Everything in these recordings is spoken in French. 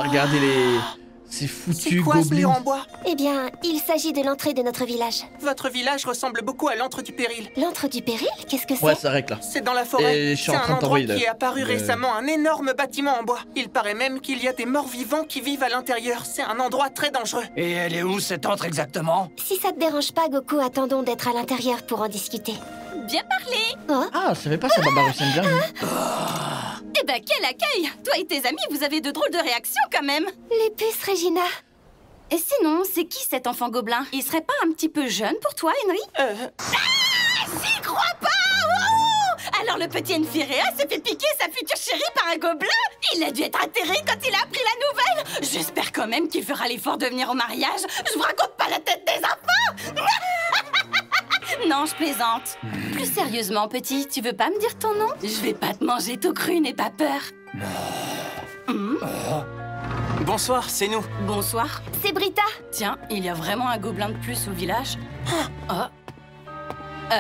va regarder ces foutus quoi ce mur gobelins. en bois? Eh bien, il s'agit de l'entrée de notre village. Votre village ressemble beaucoup à l'antre du péril. L'antre du péril? Qu'est-ce que c'est? Ouais, ça règle là. C'est dans la forêt. Et je suis C'est en train un de endroit t'envoyer qui est apparu le- récemment, un énorme bâtiment en bois. Il paraît même qu'il y a des morts vivants qui vivent à l'intérieur. C'est un endroit très dangereux. Et elle est où, cette antre, exactement? Si ça te dérange pas, Goku, attendons d'être à l'intérieur pour en discuter. Bien parlé. Oh, Ah, je savais pas ça, Baba Russen bien. Eh ben, quel accueil. Toi et tes amis, vous avez de drôles de réactions quand même. les puces, Regina. Et sinon, c'est qui cet enfant gobelin? Il serait pas un petit peu jeune pour toi, Henry? J'y crois pas. Oh, alors le petit Enfirea s'est fait piquer sa future chérie par un gobelin? Il a dû être atterré quand il a appris la nouvelle. J'espère quand même qu'il fera l'effort de venir au mariage. Je vous raconte pas la tête des enfants. Non, je plaisante. Plus sérieusement, petit, tu veux pas me dire ton nom? Je vais pas te manger tout cru, n'aie pas peur. Bonsoir, c'est nous. Bonsoir. C'est Brita. Tiens, il y a vraiment un gobelin de plus au village? Oh.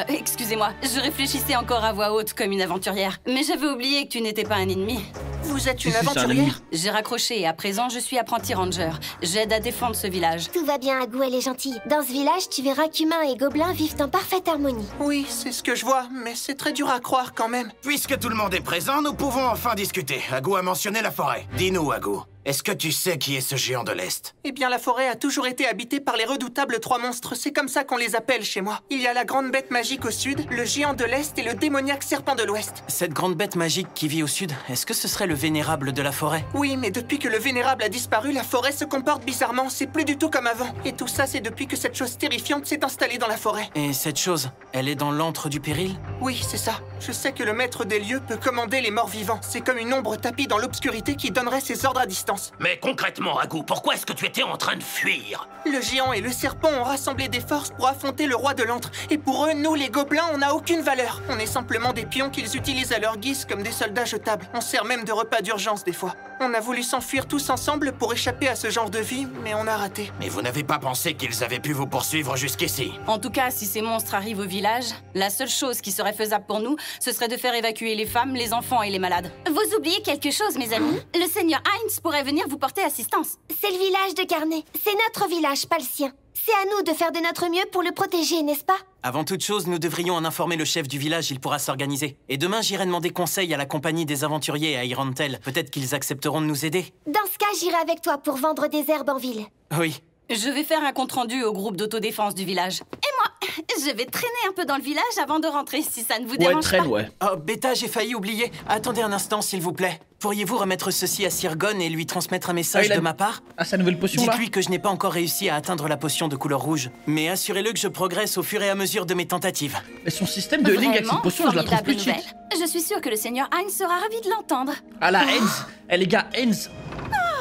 Excusez-moi, je réfléchissais encore à voix haute comme une aventurière. Mais j'avais oublié que tu n'étais pas un ennemi. Vous êtes une Si, c'est un aventurière? ennemi. J'ai raccroché et à présent, je suis apprenti ranger. J'aide à défendre ce village. Tout va bien, Agou, elle est gentille. Dans ce village, tu verras qu'humains et gobelins vivent en parfaite harmonie. Oui, c'est ce que je vois, mais c'est très dur à croire quand même. Puisque tout le monde est présent, nous pouvons enfin discuter. Agou a mentionné la forêt. Dis-nous, Agou, est-ce que tu sais qui est ce géant de l'Est? Eh bien, la forêt a toujours été habitée par les redoutables trois monstres. C'est comme ça qu'on les appelle chez moi. Il y a la grande bête magique au sud, le géant de l'Est et le démoniaque serpent de l'Ouest. Cette grande bête magique qui vit au sud, est-ce que ce serait le vénérable de la forêt? Oui, mais depuis que le vénérable a disparu, la forêt se comporte bizarrement. C'est plus du tout comme avant. Et tout ça, c'est depuis que cette chose terrifiante s'est installée dans la forêt. Et cette chose, elle est dans l'antre du péril? Oui, c'est ça. Je sais que le maître des lieux peut commander les morts vivants. C'est comme une ombre tapie dans l'obscurité qui donnerait ses ordres à distance. Mais concrètement, Agou, pourquoi est-ce que tu étais en train de fuir? Le géant et le serpent ont rassemblé des forces pour affronter le roi de l'antre. Et pour eux, nous, les gobelins, on n'a aucune valeur. On est simplement des pions qu'ils utilisent à leur guise comme des soldats jetables. On sert même de repas d'urgence des fois. On a voulu s'enfuir tous ensemble pour échapper à ce genre de vie, mais on a raté. Mais vous n'avez pas pensé qu'ils avaient pu vous poursuivre jusqu'ici? En tout cas, si ces monstres arrivent au village, la seule chose qui serait faisable pour nous, ce serait de faire évacuer les femmes, les enfants et les malades. Vous oubliez quelque chose, mes amis. Le seigneur Heinz pourrait venir vous porter assistance. C'est le village de Carnet. C'est notre village, pas le sien. C'est à nous de faire de notre mieux pour le protéger, n'est-ce pas? Avant toute chose, nous devrions en informer le chef du village, il pourra s'organiser. Et demain, j'irai demander conseil à la compagnie des aventuriers à Irantel. Peut-être qu'ils accepteront de nous aider. Dans ce cas, j'irai avec toi pour vendre des herbes en ville. Oui. Je vais faire un compte-rendu au groupe d'autodéfense du village. Et moi, je vais traîner un peu dans le village avant de rentrer, si ça ne vous Ouais, dérange traîne, pas. ouais. Oh, Beta, j'ai failli oublier. Attendez un instant, s'il vous plaît. Pourriez-vous remettre ceci à Sirgon et lui transmettre un message il a- de ma part? Ah, sa nouvelle potion là? Dites-lui que je n'ai pas encore réussi à atteindre la potion de couleur rouge. Mais assurez-le que je progresse au fur et à mesure de mes tentatives. Mais son système de ligne avec cette Vraiment potion, je la trouve formidable petite. nouvelle. Je suis sûre que le seigneur Heinz sera ravi de l'entendre. Ah la Heinz. Eh les gars, Heinz.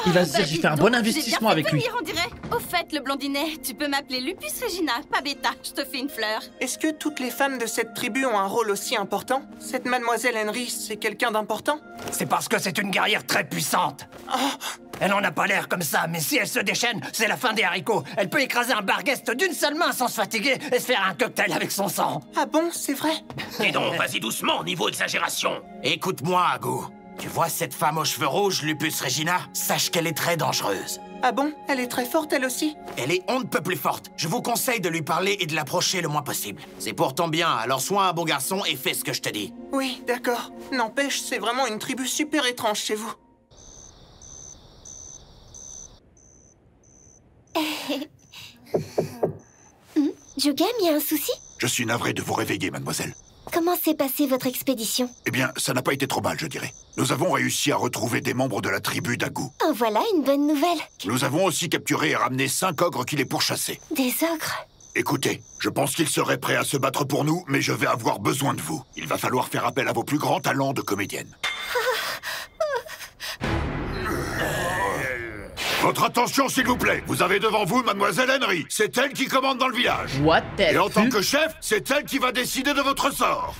Il va se dire, Bah, j'ai dis fait un donc, bon investissement j'ai bien avec fait lui. venir, on dirait. Au fait, le blondinet, tu peux m'appeler Lupus Regina, pas Beta. Je te fais une fleur. Est-ce que toutes les femmes de cette tribu ont un rôle aussi important? Cette mademoiselle Henry, c'est quelqu'un d'important? C'est parce que c'est une guerrière très puissante. Elle en a pas l'air comme ça, mais si elle se déchaîne, c'est la fin des haricots. Elle peut écraser un bargueste d'une seule main sans se fatiguer et se faire un cocktail avec son sang. Ah bon, c'est vrai? Dis donc, vas-y doucement, niveau exagération. Écoute-moi, Agou. Tu vois cette femme aux cheveux rouges, Lupus Regina? Sache qu'elle est très dangereuse. Ah bon? Elle est très forte, elle aussi? Elle est on ne peut plus forte. Je vous conseille de lui parler et de l'approcher le moins possible. C'est pour ton bien, alors sois un bon garçon et fais ce que je te dis. Oui, d'accord. N'empêche, c'est vraiment une tribu super étrange chez vous. Jugem, il y a un souci? Je suis navré de vous réveiller, mademoiselle. Comment s'est passée votre expédition? Eh bien, ça n'a pas été trop mal, je dirais. Nous avons réussi à retrouver des membres de la tribu d'Agou. En voilà une bonne nouvelle. Nous avons aussi capturé et ramené 5 ogres qui les pourchassaient. Des ogres? Écoutez, je pense qu'ils seraient prêts à se battre pour nous, mais je vais avoir besoin de vous. Il va falloir faire appel à vos plus grands talents de comédienne. Votre attention, s'il vous plaît. Vous avez devant vous Mademoiselle Henry. C'est elle qui commande dans le village. What the Et en tant fuck? que chef, c'est elle qui va décider de votre sort.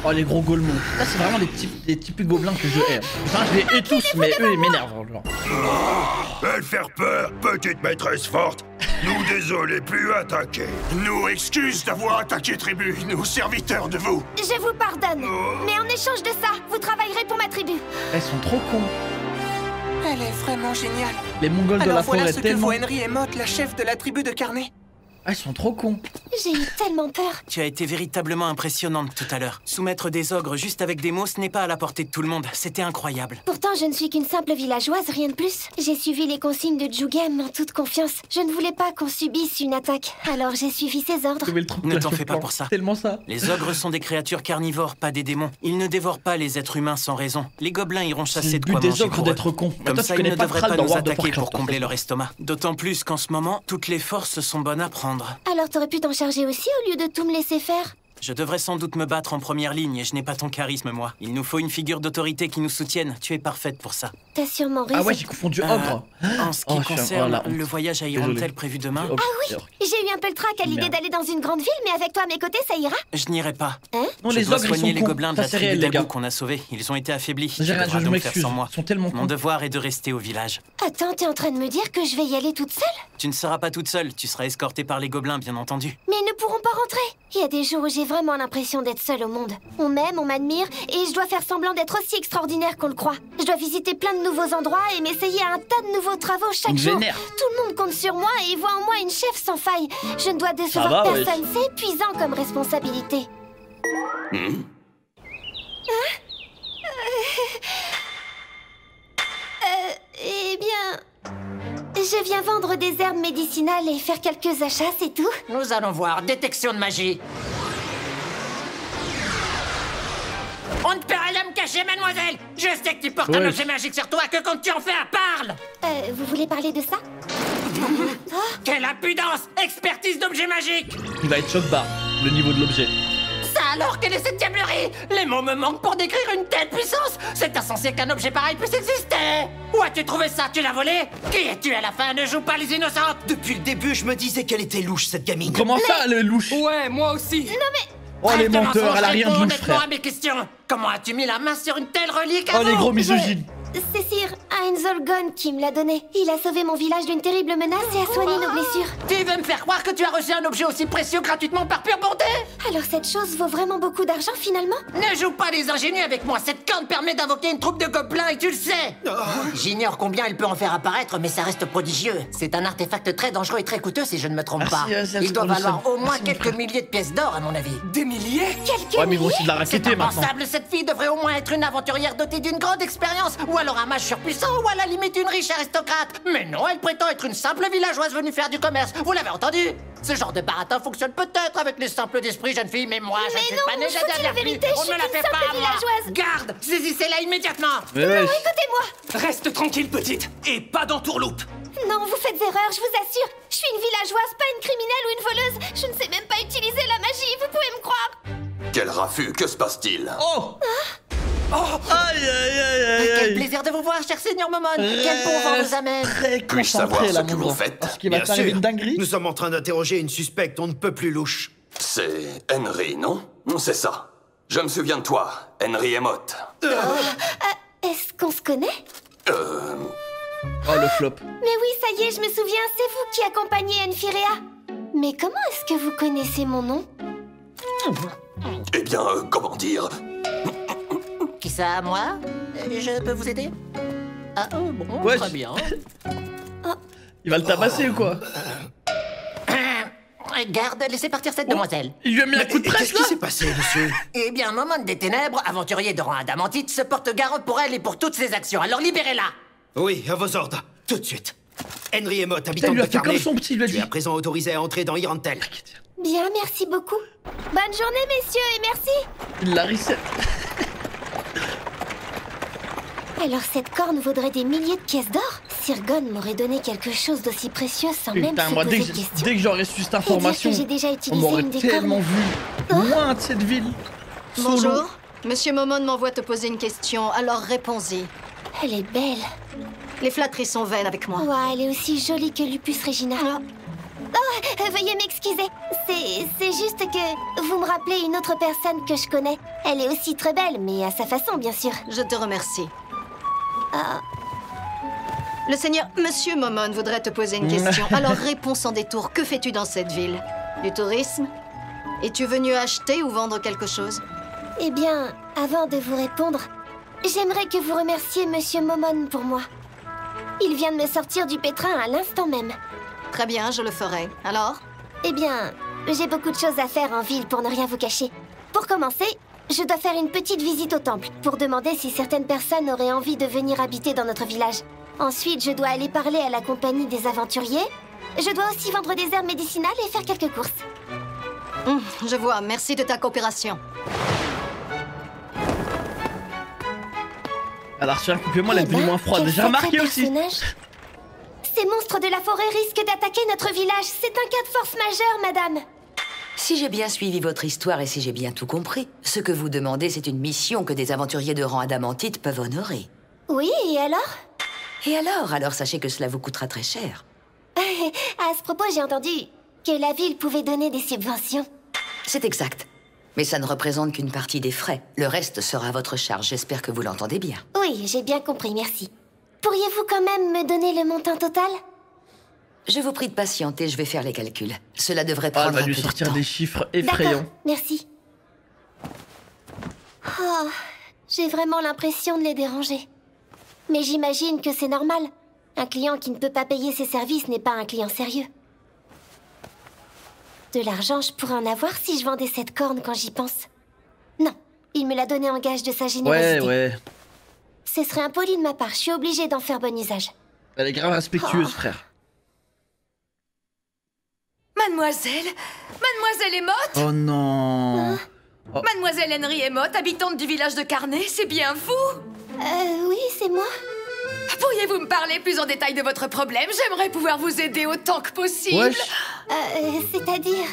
Oh les gros golemons. Là c'est vraiment des types gobelins que je hais. Enfin je les hais tous, mais eux ils m'énervent. Genre. Elle faire peur, petite maîtresse forte. Nous désolés, plus attaquer. Nous excuses d'avoir attaqué tribu, nous serviteurs de vous. Je vous pardonne. Mais en échange de ça, vous travaillerez pour ma tribu. Elles sont trop cons. Elle est vraiment géniale. Les Mongols de la Alors forêt voilà ce tellement... que vaut Henry et Mott, la chef de la tribu de Carnet. Ah, ils sont trop cons. J'ai eu tellement peur. Tu as été véritablement impressionnante tout à l'heure. Soumettre des ogres juste avec des mots, ce n'est pas à la portée de tout le monde. C'était incroyable. Pourtant, je ne suis qu'une simple villageoise, rien de plus. J'ai suivi les consignes de Jugem en toute confiance. Je ne voulais pas qu'on subisse une attaque, alors j'ai suivi ses ordres. Ne t'en fais pas pour ça. Tellement ça. Les ogres sont des créatures carnivores, pas des démons. Ils ne dévorent pas les êtres humains sans raison. Les gobelins iront chasser de quoi des manger ogres pour d'être eux. cons. Comme Toi, ça, tu ils ne connais pas devraient Thrall pas dans nous World of attaquer pour Warcraft, combler leur estomac. D'autant plus qu'en ce moment, toutes les forces sont bonnes à prendre. Alors t'aurais pu t'en charger aussi au lieu de tout me laisser faire. Je devrais sans doute me battre en première ligne et je n'ai pas ton charisme, moi. Il nous faut une figure d'autorité qui nous soutienne. Tu es parfaite pour ça. T'as sûrement raison. Ah ouais, j'ai confondu ogre. En ce qui concerne le voyage à Irontel prévu demain... Ah oui, j'ai eu un peu le trac à l'idée d'aller dans une grande ville, mais avec toi à mes côtés, ça ira. Je n'irai pas. Hein? Non, je les dois ogres, soigner ils sont les cons. gobelins de Ça, la c'est tribu réel, les d'Agou gars. qu'on a sauvés. Ils ont été affaiblis. J'ai Tu rien, devras je donc m'excuse. faire sans moi. Ils sont tellement Mon cons. devoir est de rester au village. Attends, t'es en train de me dire que je vais y aller toute seule? Tu ne seras pas toute seule. Tu seras escortée par les gobelins, bien entendu. Mais ils ne pourront pas rentrer. Il y a des jours où j'ai vraiment l'impression d'être seule au monde. On m'aime, on m'admire, et je dois faire semblant d'être aussi extraordinaire qu'on le croit. Je dois visiter plein de nouveaux endroits et m'essayer à un tas de nouveaux travaux chaque jour. Vénère. Tout le monde compte sur moi et voit en moi une chef sans faille. Je ne dois décevoir va, personne. C'est épuisant comme responsabilité. Eh bien... Je viens vendre des herbes médicinales et faire quelques achats, c'est tout. Nous allons voir. Détection de magie. On ne peut rien me cacher, mademoiselle. Je sais que tu portes un objet magique sur toi. Que comptes-tu en faire? Parle. Vous voulez parler de ça? Quelle impudence! Expertise d'objets magiques. Il va être choc barre, le niveau de l'objet. Ça alors, quelle est cette diablerie? Les mots me manquent pour décrire une telle puissance. C'est insensé qu'un objet pareil puisse exister. Où as-tu trouvé ça? Tu l'as volé? Qui es-tu à la fin? Ne joue pas les innocentes. Depuis le début, je me disais qu'elle était louche, cette gamine. Comment ça, le louche? Ouais, moi aussi. Non mais... Oh, les Arrête de menteurs, mensonges, elle a rien de réponds louche, honnêtement frère. à mes questions. Comment as-tu mis la main sur une telle relique Oh, avant? les gros misogynes. C'est Sir Ainzolgon qui me l'a donné. Il a sauvé mon village d'une terrible menace et a soigné nos blessures. Tu veux me faire croire que tu as reçu un objet aussi précieux gratuitement par pure bonté? Alors cette chose vaut vraiment beaucoup d'argent finalement? Ne joue pas les ingénus avec moi. Cette corne permet d'invoquer une troupe de gobelins et tu le sais. J'ignore combien elle peut en faire apparaître, mais ça reste prodigieux. C'est un artefact très dangereux et très coûteux si je ne me trompe pas. Il doit valoir au moins quelques milliers de pièces d'or à mon avis. Des milliers? Quelques Ouais, mais ils vont milliers? aussi de la C'est raqueter maintenant. impensable, cette fille devrait au moins être une aventurière dotée d'une grande expérience, ou alors un mage surpuissant, ou à la limite une riche aristocrate. Mais non, elle prétend être une simple villageoise venue faire du commerce, vous l'avez entendu? Ce genre de baratin fonctionne peut-être avec les simples d'esprit, jeune fille, mais moi, je ne suis non, pas née je vous dis la dernière pluie. vérité, je On suis ne la qu'une fait simple pas à moi. villageoise. Garde, saisissez-la immédiatement. Mais ouais. Écoutez-moi! Reste tranquille, petite, et pas d'entourloupe. Non, vous faites erreur, je vous assure. Je suis une villageoise, pas une criminelle ou une voleuse. Je ne sais même pas utiliser la magie, vous pouvez me croire. Quel raffut, que se passe-t-il? Oh. Aïe, aïe, aïe, aïe, Quel aïe. plaisir de vous voir, cher Seigneur Momon. Quel bon vent vous amène. Très Puis-je concentré, savoir là, ce que mon vous gars. faites? Parce qu'il va Bien t'arriver sûr. une dinguerie. Nous sommes en train d'interroger une suspecte, on ne peut plus louche. C'est Henry, non? C'est ça. Je me souviens de toi, Henry Mott. Est-ce qu'on se connaît? Oh, le flop. Mais oui, ça y est, je me souviens, c'est vous qui accompagnez Enfirea. Mais comment est-ce que vous connaissez mon nom? Eh bien, comment dire? Qui ça, moi? Je peux vous aider? Ah, oh, bon, Ouais, très bien. Il va le tabasser ou quoi? Garde, laissez partir cette demoiselle. Il lui a mis un coup de presse Qu'est-ce là? qui s'est passé, monsieur? Eh bien, Momon des Ténèbres, aventurier de rang adamantite, se porte garant pour elle et pour toutes ses actions. Alors libérez-la! Oui, à vos ordres, tout de suite. Henry Mott, Il habitant lui de a fait comme Carnet. son petit, il lui a Tu dit. es à présent autorisé à entrer dans Irantel. Bien, merci beaucoup. Bonne journée, messieurs, et merci. Il l'a reset. Alors cette corne vaudrait des milliers de pièces d'or? Sirgon m'aurait donné quelque chose d'aussi précieux sans même Putain, se moi, poser dès de que questions. j'aurais su cette Et dire que information, j'ai déjà on utilisé m'aurait une des tellement cornes. vu loin de cette ville. Solo. Bonjour. Monsieur Momon m'envoie te poser une question, alors réponds-y. Elle est belle. Les flatteries sont vaines avec moi. Ouais, elle est aussi jolie que Lupus Regina. Oh, veuillez m'excuser. C'est juste que vous me rappelez une autre personne que je connais. Elle est aussi très belle, mais à sa façon, bien sûr. Je te remercie. Ah, Le seigneur Monsieur Momon voudrait te poser une question, alors réponds sans détour. Que fais-tu dans cette ville? Du tourisme? Es-tu venu acheter ou vendre quelque chose? eh bien, avant de vous répondre, j'aimerais que vous remerciez Monsieur Momon pour moi. Il vient de me sortir du pétrin à l'instant même. Très bien, je le ferai. Alors? Eh bien, j'ai beaucoup de choses à faire en ville pour ne rien vous cacher. Pour commencer, je dois faire une petite visite au temple pour demander si certaines personnes auraient envie de venir habiter dans notre village. Ensuite, je dois aller parler à la compagnie des aventuriers. Je dois aussi vendre des herbes médicinales et faire quelques courses. Je vois, merci de ta coopération. Alors, tiens, coupez-moi la vie moins froide. J'ai remarqué aussi. Ces monstres de la forêt risquent d'attaquer notre village. C'est un cas de force majeure, madame. Si j'ai bien suivi votre histoire et si j'ai bien tout compris, ce que vous demandez, c'est une mission que des aventuriers de rang adamantite peuvent honorer. Oui, et alors? Et alors sachez que cela vous coûtera très cher. À ce propos, j'ai entendu que la ville pouvait donner des subventions. C'est exact. Mais ça ne représente qu'une partie des frais. Le reste sera à votre charge. J'espère que vous l'entendez bien. Oui, j'ai bien compris, merci. Pourriez-vous quand même me donner le montant total? Je vous prie de patienter, je vais faire les calculs. Cela devrait prendre Elle va un lui peu de sortir temps. des chiffres effrayants. D'accord, merci. Oh, j'ai vraiment l'impression de les déranger. Mais j'imagine que c'est normal. Un client qui ne peut pas payer ses services n'est pas un client sérieux. De l'argent, je pourrais en avoir si je vendais cette corne quand j'y pense. Non, il me l'a donné en gage de sa générosité. Ouais. Ce serait impoli de ma part, je suis obligée d'en faire bon usage. Elle est grave respectueuse, frère. Mademoiselle Emotte? Oh non. Mademoiselle Henry Emotte, habitante du village de Carnet, c'est bien vous? Oui, c'est moi. Pourriez-vous me parler plus en détail de votre problème? J'aimerais pouvoir vous aider autant que possible. Wesh. C'est-à-dire...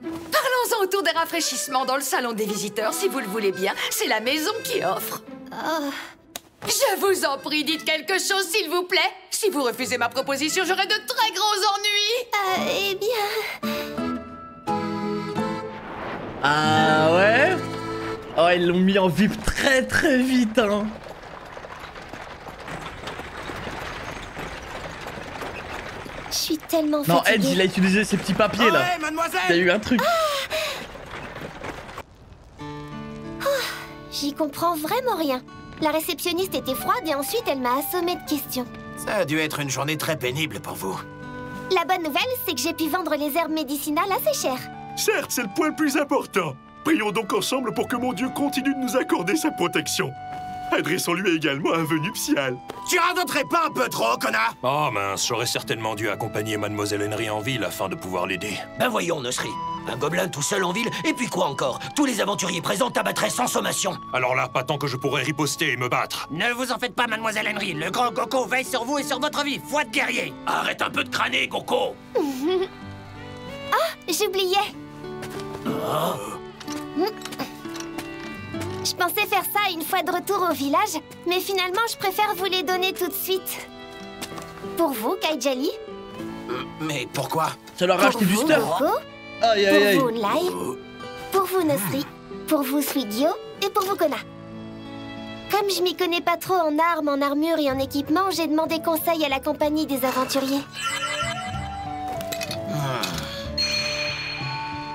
Parlons-en autour des rafraîchissements dans le salon des visiteurs, si vous le voulez bien. C'est la maison qui offre. Je vous en prie, dites quelque chose, s'il vous plaît. Si vous refusez ma proposition, j'aurai de très gros ennuis. Eh bien... Ah ouais? Oh, ils l'ont mis en VIP très vite, hein. Je suis tellement Non, fatiguée. Ed, il a utilisé ces petits papiers là. Ouais, mademoiselle! Il y a eu un truc. J'y comprends vraiment rien. La réceptionniste était froide et ensuite elle m'a assommé de questions. Ça a dû être une journée très pénible pour vous. La bonne nouvelle, c'est que j'ai pu vendre les herbes médicinales assez cher. Certes, c'est le point le plus important. Prions donc ensemble pour que mon Dieu continue de nous accorder sa protection. Adressons-lui également un vœu nuptial. Tu radoterais pas un peu trop, connard? Oh mince, j'aurais certainement dû accompagner Mademoiselle Henry en ville afin de pouvoir l'aider. Ben voyons, Nosri. Un gobelin tout seul en ville, et puis quoi encore? Tous les aventuriers présents t'abattraient sans sommation. Alors là, pas tant que je pourrais riposter et me battre. Ne vous en faites pas, Mademoiselle Henry. Le grand Coco veille sur vous et sur votre vie. Foi de guerrier. Arrête un peu de crâner, Coco. J'oubliais. Je pensais faire ça une fois de retour au village, mais finalement, je préfère vous les donner tout de suite. Pour vous, Kaijali. Mais pourquoi? Ça leur a acheté du stuff. Coco. Aïe aïe aïe. Pour vous, Lai. Pour vous, Nosri. Pour vous, Suigyo. Et pour vous, Kona. Comme je m'y connais pas trop en armes, en armure et en équipement, j'ai demandé conseil à la compagnie des aventuriers.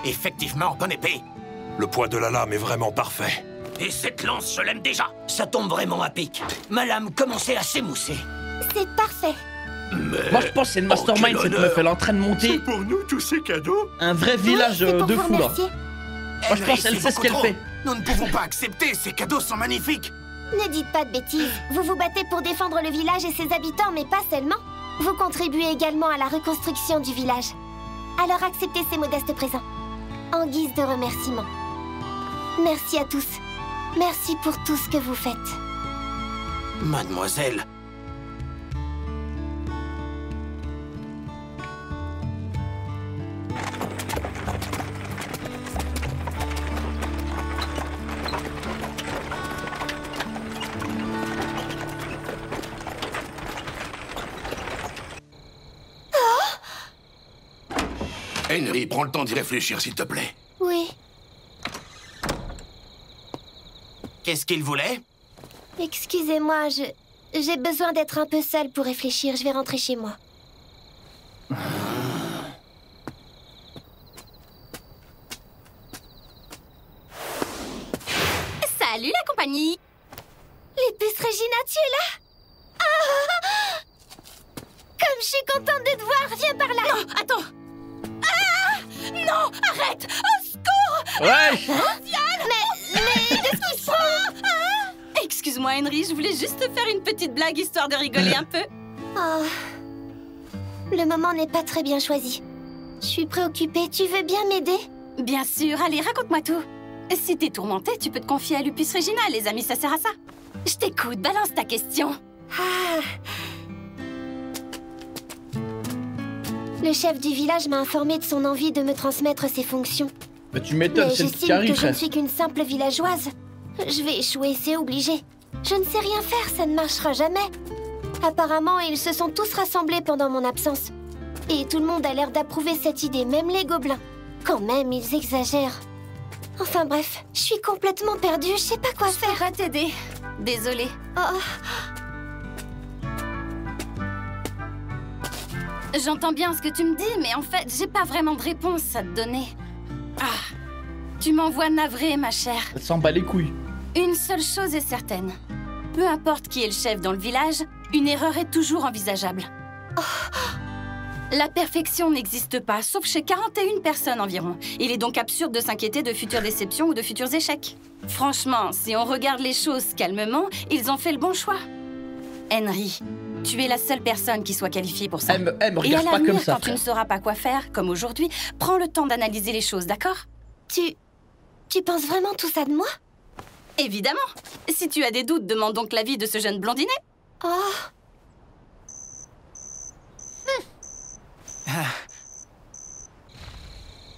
Effectivement, bonne épée. Le poids de la lame est vraiment parfait. Et cette lance, je l'aime déjà. Ça tombe vraiment à pic. Ma lame commençait à s'émousser. C'est parfait. Moi je pense que c'est une mastermind cette meuf. Elle est en train de monter C'est pour nous tous ces cadeaux. un vrai village C'est pour de vous fou là. remercier. Moi je pense qu'elle sait ce qu'elle fait. Nous ne pouvons pas accepter, ces cadeaux sont magnifiques. Ne dites pas de bêtises. Vous vous battez pour défendre le village et ses habitants, mais pas seulement. Vous contribuez également à la reconstruction du village. Alors acceptez ces modestes présents, en guise de remerciement. Merci à tous. Merci pour tout ce que vous faites. Mademoiselle. Henry, prends le temps d'y réfléchir, s'il te plaît. Oui. Qu'est-ce qu'il voulait? Excusez-moi, j'ai besoin d'être un peu seule pour réfléchir. Je vais rentrer chez moi. Salut la compagnie! Les puces Regina, tu es là? suis contente de te voir. Viens par là. Non, attends. Ah! Non, arrête. Au secours. Ouais. Mais qu'est-ce qui se passe? Excuse-moi, Henry, je voulais juste te faire une petite blague histoire de rigoler un peu. Oh. Le moment n'est pas très bien choisi. Je suis préoccupée. Tu veux bien m'aider? Bien sûr, allez, raconte-moi tout. Si t'es tourmentée, tu peux te confier à Lupus Regina, les amis, ça sert à ça. Je t'écoute, balance ta question. Ah. Le chef du village m'a informé de son envie de me transmettre ses fonctions. Bah tu m'étonnes, Mais c'est le j'estime que je frère. ne suis qu'une simple villageoise. Je vais échouer, c'est obligé. Je ne sais rien faire, ça ne marchera jamais. Apparemment, ils se sont tous rassemblés pendant mon absence. Et tout le monde a l'air d'approuver cette idée, même les gobelins. Quand même, ils exagèrent. Enfin bref, je suis complètement perdue, je sais pas quoi faire. Je pourrais t'aider. Désolée. Oh. J'entends bien ce que tu me dis, mais en fait, j'ai pas vraiment de réponse à te donner. Ah, tu m'envoies navrée, ma chère. Elle s'en bat les couilles. Une seule chose est certaine. Peu importe qui est le chef dans le village, une erreur est toujours envisageable. La perfection n'existe pas, sauf chez 41 personnes environ. Il est donc absurde de s'inquiéter de futures déceptions ou de futurs échecs. Franchement, si on regarde les choses calmement, ils ont fait le bon choix. Henry, tu es la seule personne qui soit qualifiée pour ça. Elle me Et à regarde pas l'avenir, comme ça, quand tu ne frère. sauras pas quoi faire, comme aujourd'hui, prends le temps d'analyser les choses, d'accord? Tu penses vraiment tout ça de moi? Évidemment. Si tu as des doutes, demande donc l'avis de ce jeune blondinet. Oh.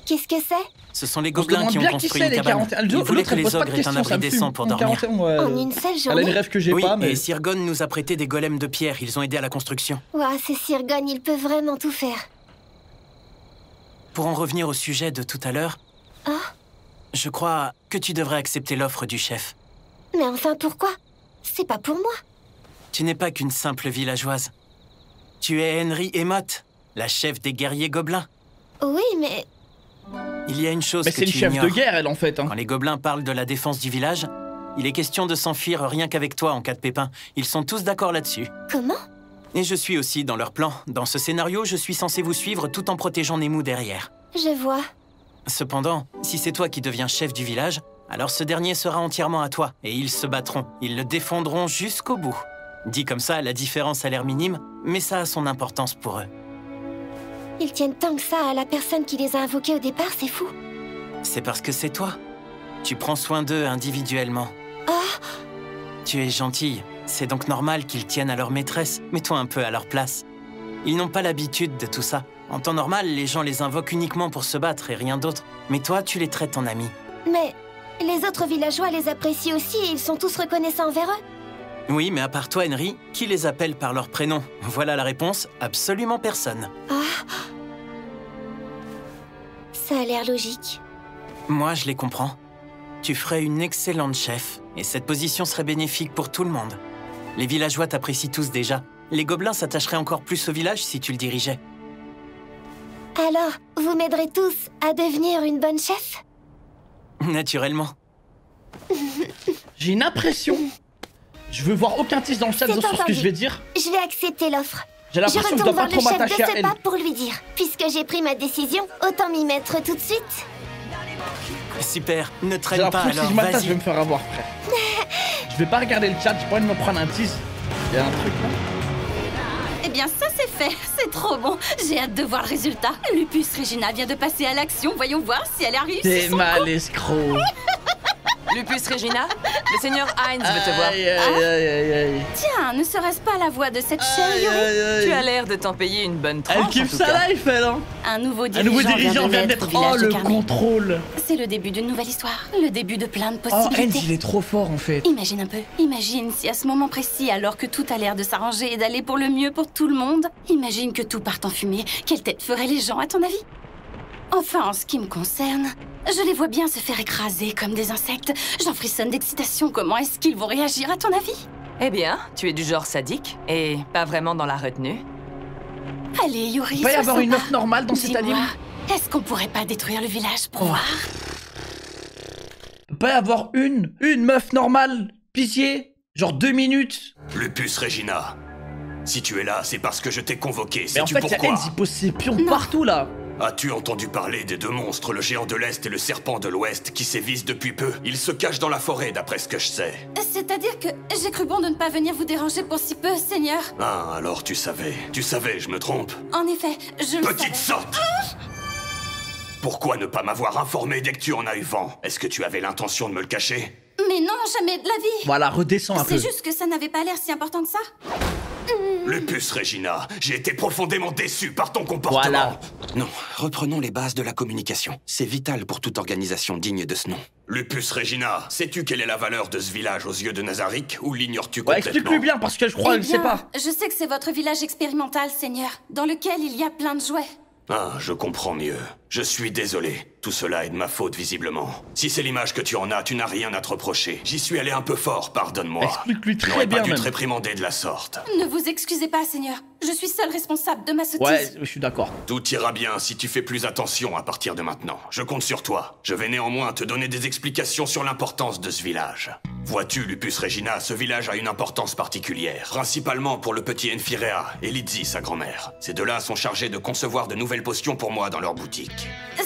Qu'est-ce que c'est? Ce sont les On se gobelins demande qui ont bien qui construit c'est, une les cabane. 41. Ils voulaient que Elle les pose pas de ogres aient un questions, ça abri me décent fume. pour En dormir. 41, En une seule Elle a journée? une rêve que j'ai Oui, pas, mais... et Sirgon nous a prêté des golems de pierre. Ils ont aidé à la construction. Ouah, c'est Sirgon, il peut vraiment tout faire. Pour en revenir au sujet de tout à l'heure, je crois que tu devrais accepter l'offre du chef. Mais enfin, pourquoi? C'est pas pour moi. Tu n'es pas qu'une simple villageoise. Tu es Henry Emmott, la chef des guerriers gobelins. Oui, mais... Il y a une chose Mais que c'est une tu chef de ignores. guerre, elle, en fait. Hein. Quand les gobelins parlent de la défense du village, il est question de s'enfuir rien qu'avec toi en cas de pépin. Ils sont tous d'accord là-dessus. Comment? Et je suis aussi dans leur plan. Dans ce scénario, je suis censé vous suivre tout en protégeant Nemu derrière. Je vois. Cependant, si c'est toi qui deviens chef du village, alors ce dernier sera entièrement à toi, et ils se battront. Ils le défendront jusqu'au bout. Dit comme ça, la différence a l'air minime, mais ça a son importance pour eux. Ils tiennent tant que ça à la personne qui les a invoqués au départ, c'est fou. C'est parce que c'est toi. Tu prends soin d'eux individuellement. Tu es gentille, c'est donc normal qu'ils tiennent à leur maîtresse. Mets-toi un peu à leur place. Ils n'ont pas l'habitude de tout ça. En temps normal, les gens les invoquent uniquement pour se battre et rien d'autre. Mais toi, tu les traites en amis. Mais les autres villageois les apprécient aussi et ils sont tous reconnaissants envers eux. Oui, mais à part toi, Henry, qui les appelle par leur prénom? Voilà la réponse, absolument personne. Ça a l'air logique. Moi, je les comprends. Tu ferais une excellente chef, et cette position serait bénéfique pour tout le monde. Les villageois t'apprécient tous déjà. Les gobelins s'attacheraient encore plus au village si tu le dirigeais. Alors, vous m'aiderez tous à devenir une bonne chef? Naturellement. J'ai une impression. Je veux voir aucun tease dans le chat C'est sur ce que entendu. je vais dire. Je vais accepter l'offre. J'ai l'impression que je retourne dois pas voir trop le chef m'attacher de à ce elle. pas pour lui dire. Puisque j'ai pris ma décision, autant m'y mettre tout de suite. Super, ne J'ai traîne pas l'impression que alors, si je m'attache, je vas-y. vais me faire avoir, frère. Je vais pas regarder le chat, j'ai pas envie de me prendre un tease. Il y a un truc là. Eh bien, ça c'est fait. C'est trop bon. J'ai hâte de voir le résultat. Lupus Regina vient de passer à l'action. Voyons voir si elle a réussi T'es son mal, coup. escroc. Lupus Regina, le seigneur Heinz veut te voir. Aïe, aïe, aïe, aïe, aïe. Tiens, ne serait-ce pas la voix de cette chère Aïe, Yuri? aïe, aïe. Tu as l'air de t'en payer une bonne tranche. Elle en kiffe tout sa cas. life, elle, hein. Un nouveau Un dirigeant, nouveau dirigeant vient vient de d'être... naître au village Oh, de le Carmel. contrôle. C'est le début d'une nouvelle histoire. Le début de plein de Oh, Heinz, possibilités. il est trop fort, en fait. Imagine un peu. Imagine si à ce moment précis, alors que tout a l'air de s'arranger et d'aller pour le mieux pour tout le monde, imagine que tout parte en fumée. Quelle tête feraient les gens, à ton avis? Enfin, en ce qui me concerne, je les vois bien se faire écraser comme des insectes. J'en frissonne d'excitation. Comment est-ce qu'ils vont réagir, à ton avis? Eh bien, tu es du genre sadique et pas vraiment dans la retenue. Allez, Yuri, Il va y sois avoir une sympa. meuf normale dans cet Dis-moi, anime. est-ce qu'on pourrait pas détruire le village pour voir? Il peut pas y avoir une meuf normale, pitié, genre 2 minutes. Lupus Regina, Si tu es là, c'est parce que je t'ai convoqué. Mais en Sais-tu fait, pourquoi? il pose ses pions partout là. As-tu entendu parler des deux monstres, le géant de l'Est et le serpent de l'Ouest, qui sévissent depuis peu? Ils se cachent dans la forêt, d'après ce que je sais. C'est-à-dire que j'ai cru bon de ne pas venir vous déranger pour si peu, Seigneur. Ah, alors tu savais. Tu savais, je me trompe. En effet, je le savais. Petite sotte! Pourquoi ne pas m'avoir informé dès que tu en as eu vent? Est-ce que tu avais l'intention de me le cacher? Mais non, jamais de la vie. Voilà, redescends un peu. C'est juste que ça n'avait pas l'air si important que ça. Lupus Regina, j'ai été profondément déçu par ton comportement. Voilà. Non, reprenons les bases de la communication. C'est vital pour toute organisation digne de ce nom. Lupus Regina, sais-tu quelle est la valeur de ce village aux yeux de Nazarick, ou l'ignores-tu complètement? Explique-lui bien, parce que je crois qu'elle ne sait pas. Je sais que c'est votre village expérimental, Seigneur, dans lequel il y a plein de jouets. Ah, je comprends mieux. Je suis désolé. Tout cela est de ma faute, visiblement. Si c'est l'image que tu en as, tu n'as rien à te reprocher. J'y suis allé un peu fort, pardonne-moi. Explique-lui très J'aurais bien, pas dû même. te réprimander de la sorte. Ne vous excusez pas, Seigneur. Je suis seule responsable de ma sottise. Ouais, je suis d'accord. Tout ira bien si tu fais plus attention à partir de maintenant. Je compte sur toi. Je vais néanmoins te donner des explications sur l'importance de ce village. Vois-tu, Lupus Regina, ce village a une importance particulière. Principalement pour le petit Enfirea et Lizzie, sa grand-mère. Ces deux-là sont chargés de concevoir de nouvelles potions pour moi dans leur boutique.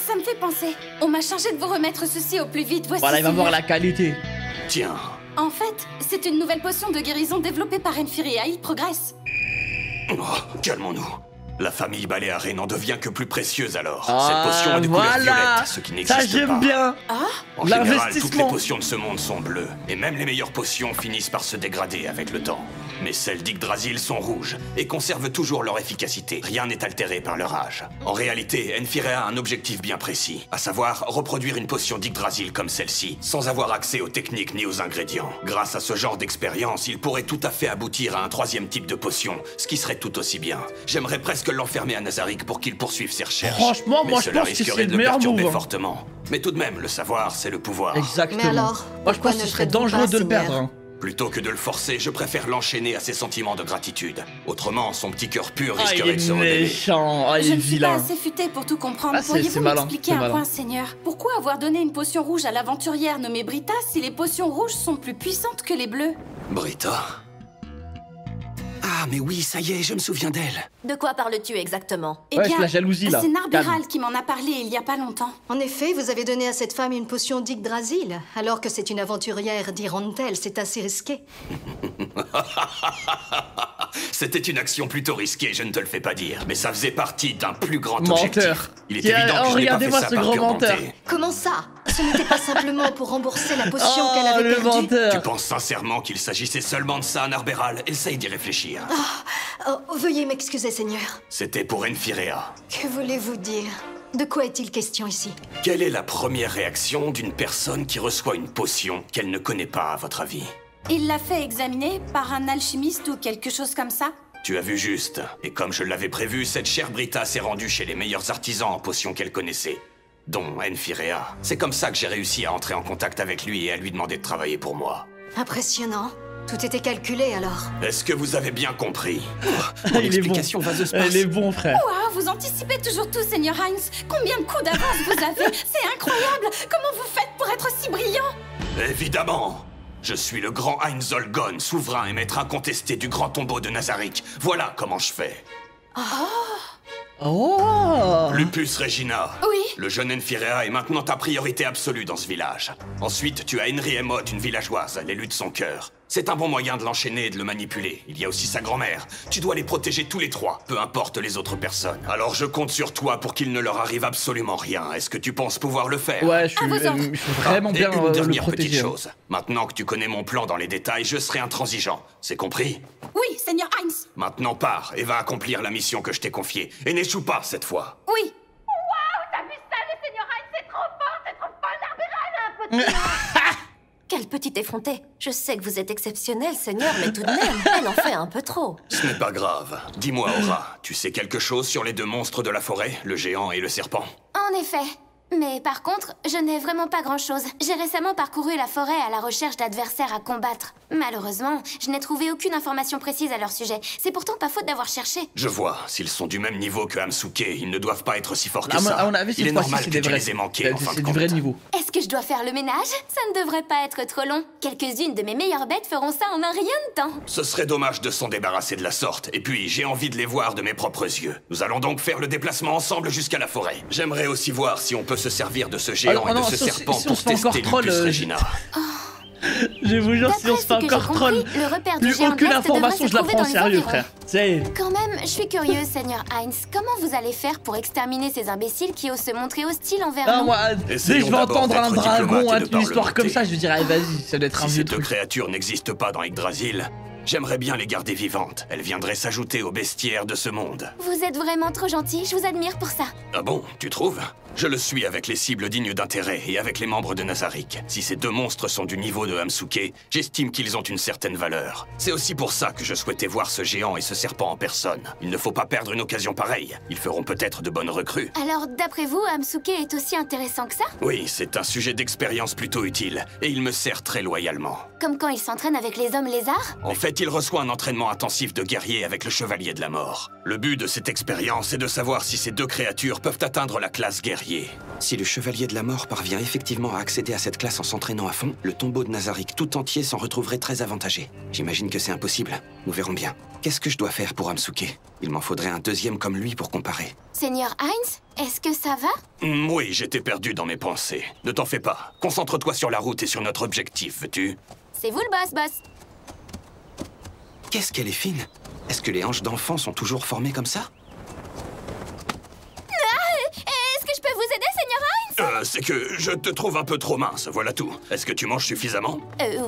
Ça me fait penser. On m'a chargé de vous remettre ceci au plus vite. Voici. Voilà, il va Seigneur. voir la qualité. Tiens. En fait, c'est une nouvelle potion de guérison développée par Enfirea. Il progresse. Oh, calmons-nous. La famille Baléaré n'en devient que plus précieuse alors. Ah, Cette potion est de couleur voilà. violette, ce qui n'existe pas. Ça, j'aime bien. En général, toutes les L'investissement. potions de ce monde sont bleues, et même les meilleures potions finissent par se dégrader avec le temps. Mais celles d'Yggdrasil sont rouges, et conservent toujours leur efficacité. Rien n'est altéré par leur âge. En réalité, Enfirea a un objectif bien précis, à savoir reproduire une potion d'Yggdrasil comme celle-ci, sans avoir accès aux techniques ni aux ingrédients. Grâce à ce genre d'expérience, il pourrait tout à fait aboutir à un troisième type de potion, ce qui serait tout aussi bien. J'aimerais presque l'enfermer à Nazarick pour qu'il poursuive ses recherches. Franchement, mais moi, je cela pense que risquerait c'est le de meilleur perturber move, hein. fortement. Mais tout de même, le savoir, c'est le pouvoir. Exactement. Mais alors, moi, je pourquoi pense que ne ce serait faites-vous dangereux pas, de le Seigneur perdre. Hein. Plutôt que de le forcer, je préfère l'enchaîner à ses sentiments de gratitude. Autrement, son petit cœur pur Ah, il risquerait est de se rebeller. méchant. Ah, il Je est ne suis pas vilain. assez futée pour tout comprendre. Ah, c'est Pourriez-vous malin, m'expliquer c'est un malin. point, Seigneur? Pourquoi avoir donné une potion rouge à l'aventurière nommée Brita si les potions rouges sont plus puissantes que les bleues? Brita? Ah, mais oui, ça y est, je me souviens d'elle. De quoi parles-tu exactement? Eh Ouais, bien, c'est la jalousie, là. c'est Narberal Calme. qui m'en a parlé il y a pas longtemps. En effet, vous avez donné à cette femme une potion d'Yggdrasil, alors que c'est une aventurière d'Irantel. C'est assez risqué. C'était une action plutôt risquée, je ne te le fais pas dire. Mais ça faisait partie d'un plus grand Menteur. objectif. Il est Tiens, évident que je n'ai pas fait regardez-moi ça ce par grand pure menteur. bonté. Comment ça? Ce n'était pas simplement pour rembourser la potion Oh, qu'elle avait le perdue? menteur. Tu penses sincèrement qu'il s'agissait seulement de ça à Narberal? Essaye d'y réfléchir. Oh, veuillez m'excuser, Seigneur. C'était pour Enfirea. Que voulez-vous dire? De quoi est-il question ici? Quelle est la première réaction d'une personne qui reçoit une potion qu'elle ne connaît pas, à votre avis? Il l'a fait examiner par un alchimiste ou quelque chose comme ça? Tu as vu juste. Et comme je l'avais prévu, cette chère Brita s'est rendue chez les meilleurs artisans en potions qu'elle connaissait, dont Enfirea. C'est comme ça que j'ai réussi à entrer en contact avec lui et à lui demander de travailler pour moi. Impressionnant. Tout était calculé alors. Est-ce que vous avez bien compris? Mon Il est bon. explication va de se passer. Il est bon, frère. Waouh, vous anticipez toujours tout, Seigneur Heinz. Combien de coups d'avance vous avez? C'est incroyable. Comment vous faites pour être si brillant? Évidemment! Je suis le grand Heinz Olgon, souverain et maître incontesté du grand tombeau de Nazarick. Voilà comment je fais. Oh. Lupus Regina. Oui. Le jeune Enfirea est maintenant ta priorité absolue dans ce village. Ensuite, tu as Henry Emott, une villageoise, l'élu de son cœur. C'est un bon moyen de l'enchaîner et de le manipuler. Il y a aussi sa grand-mère. Tu dois les protéger tous les trois, peu importe les autres personnes. Alors je compte sur toi pour qu'il ne leur arrive absolument rien. Est-ce que tu penses pouvoir le faire? Ouais, je suis vraiment Et bien une le dernière protéger. petite chose. Maintenant que tu connais mon plan dans les détails, je serai intransigeant. C'est compris? Oui, Seigneur Heinz. Maintenant pars et va accomplir la mission que je t'ai confiée. Et n'échoue pas cette fois. Oui. T'as vu ça, le Seigneur Heinz? C'est trop fort, Narberal, un peu. Quel petit effronté. Je sais que vous êtes exceptionnel, Seigneur, mais tout de même, elle en fait un peu trop. Ce n'est pas grave. Dis-moi, Aura, tu sais quelque chose sur les deux monstres de la forêt, le géant et le serpent? En effet. Mais par contre, je n'ai vraiment pas grand-chose. J'ai récemment parcouru la forêt à la recherche d'adversaires à combattre. Malheureusement, je n'ai trouvé aucune information précise à leur sujet. C'est pourtant pas faute d'avoir cherché. Je vois. S'ils sont du même niveau que Hamsuke, ils ne doivent pas être si forts que À ça. mon avis, Il est normal que tu les aies manqués, en fin de C'est du compte. vrai niveau. Est-ce que je dois faire le ménage? Ça ne devrait pas être trop long. Quelques-unes de mes meilleures bêtes feront ça en un rien de temps. Ce serait dommage de s'en débarrasser de la sorte. Et puis, j'ai envie de les voir de mes propres yeux. Nous allons donc faire le déplacement ensemble jusqu'à la forêt. J'aimerais aussi voir si on peut se servir de ce géant et de ce serpent pour tester Lupus Regina. Je vous jure, si on se fait encore troll, plus aucune information, je la prends au sérieux, frère. Quand même, je suis curieuse, Seigneur Heinz. Comment vous allez faire pour exterminer ces imbéciles qui osent se montrer hostiles envers nous? Moi, dès que je vais entendre un dragon, une histoire comme ça, je vais dire, allez, vas-y, ça doit être un Si vieux ces deux truc. créatures n'existent pas dans Yggdrasil, j'aimerais bien les garder vivantes. Elles viendraient s'ajouter au bestiaire de ce monde. Vous êtes vraiment trop gentil, je vous admire pour ça. Ah bon, tu trouves? Je le suis avec les cibles dignes d'intérêt et avec les membres de Nazarick. Si ces deux monstres sont du niveau de Hamsuke, j'estime qu'ils ont une certaine valeur. C'est aussi pour ça que je souhaitais voir ce géant et ce serpent en personne. Il ne faut pas perdre une occasion pareille. Ils feront peut-être de bonnes recrues. Alors, d'après vous, Hamsuke est aussi intéressant que ça? Oui, c'est un sujet d'expérience plutôt utile, et il me sert très loyalement. Comme quand il s'entraîne avec les hommes lézards? En fait, il reçoit un entraînement intensif de guerrier avec le Chevalier de la Mort. Le but de cette expérience est de savoir si ces deux créatures peuvent atteindre la classe guerrier. Si le Chevalier de la Mort parvient effectivement à accéder à cette classe en s'entraînant à fond, le tombeau de Nazarick tout entier s'en retrouverait très avantagé. J'imagine que c'est impossible. Nous verrons bien. Qu'est-ce que je dois faire pour Hamsuke? Il m'en faudrait un deuxième comme lui pour comparer. Seigneur Heinz, est-ce que ça va? Oui, j'étais perdu dans mes pensées. Ne t'en fais pas. Concentre-toi sur la route et sur notre objectif, veux-tu? C'est vous le boss. Qu'est-ce qu'elle est fine? Est-ce que les hanches d'enfant sont toujours formées comme ça? Est-ce que je peux vous aider, Seigneur Heinz? C'est que je te trouve un peu trop mince, voilà tout. Est-ce que tu manges suffisamment?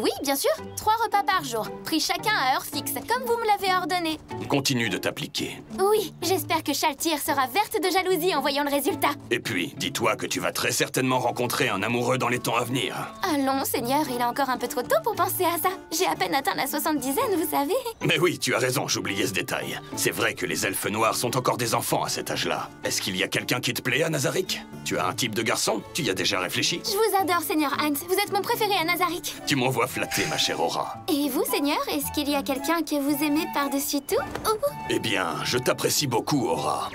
Oui, bien sûr. 3 repas par jour, pris chacun à heure fixe, comme vous me l'avez ordonné. Continue de t'appliquer. Oui, j'espère que Shaltyr sera verte de jalousie en voyant le résultat. Et puis, dis-toi que tu vas très certainement rencontrer un amoureux dans les temps à venir. Allons, Seigneur, il est encore un peu trop tôt pour penser à ça. J'ai à peine atteint la 70aine, vous savez. Mais oui, tu as raison, j'oubliais ce détail. C'est vrai que les elfes noirs sont encore des enfants à cet âge-là. Est-ce qu'il y a quelqu'un qui te plaît à Nazarick? Tu as un type de garçon? Tu y as déjà réfléchi? Je vous adore, Seigneur Heinz. Vous êtes mon préféré à Nazarick. Tu m'envoies flatter, ma chère Aura. Et vous, Seigneur, est-ce qu'il y a quelqu'un que vous aimez par-dessus tout? Eh bien, je t'apprécie beaucoup, Aura.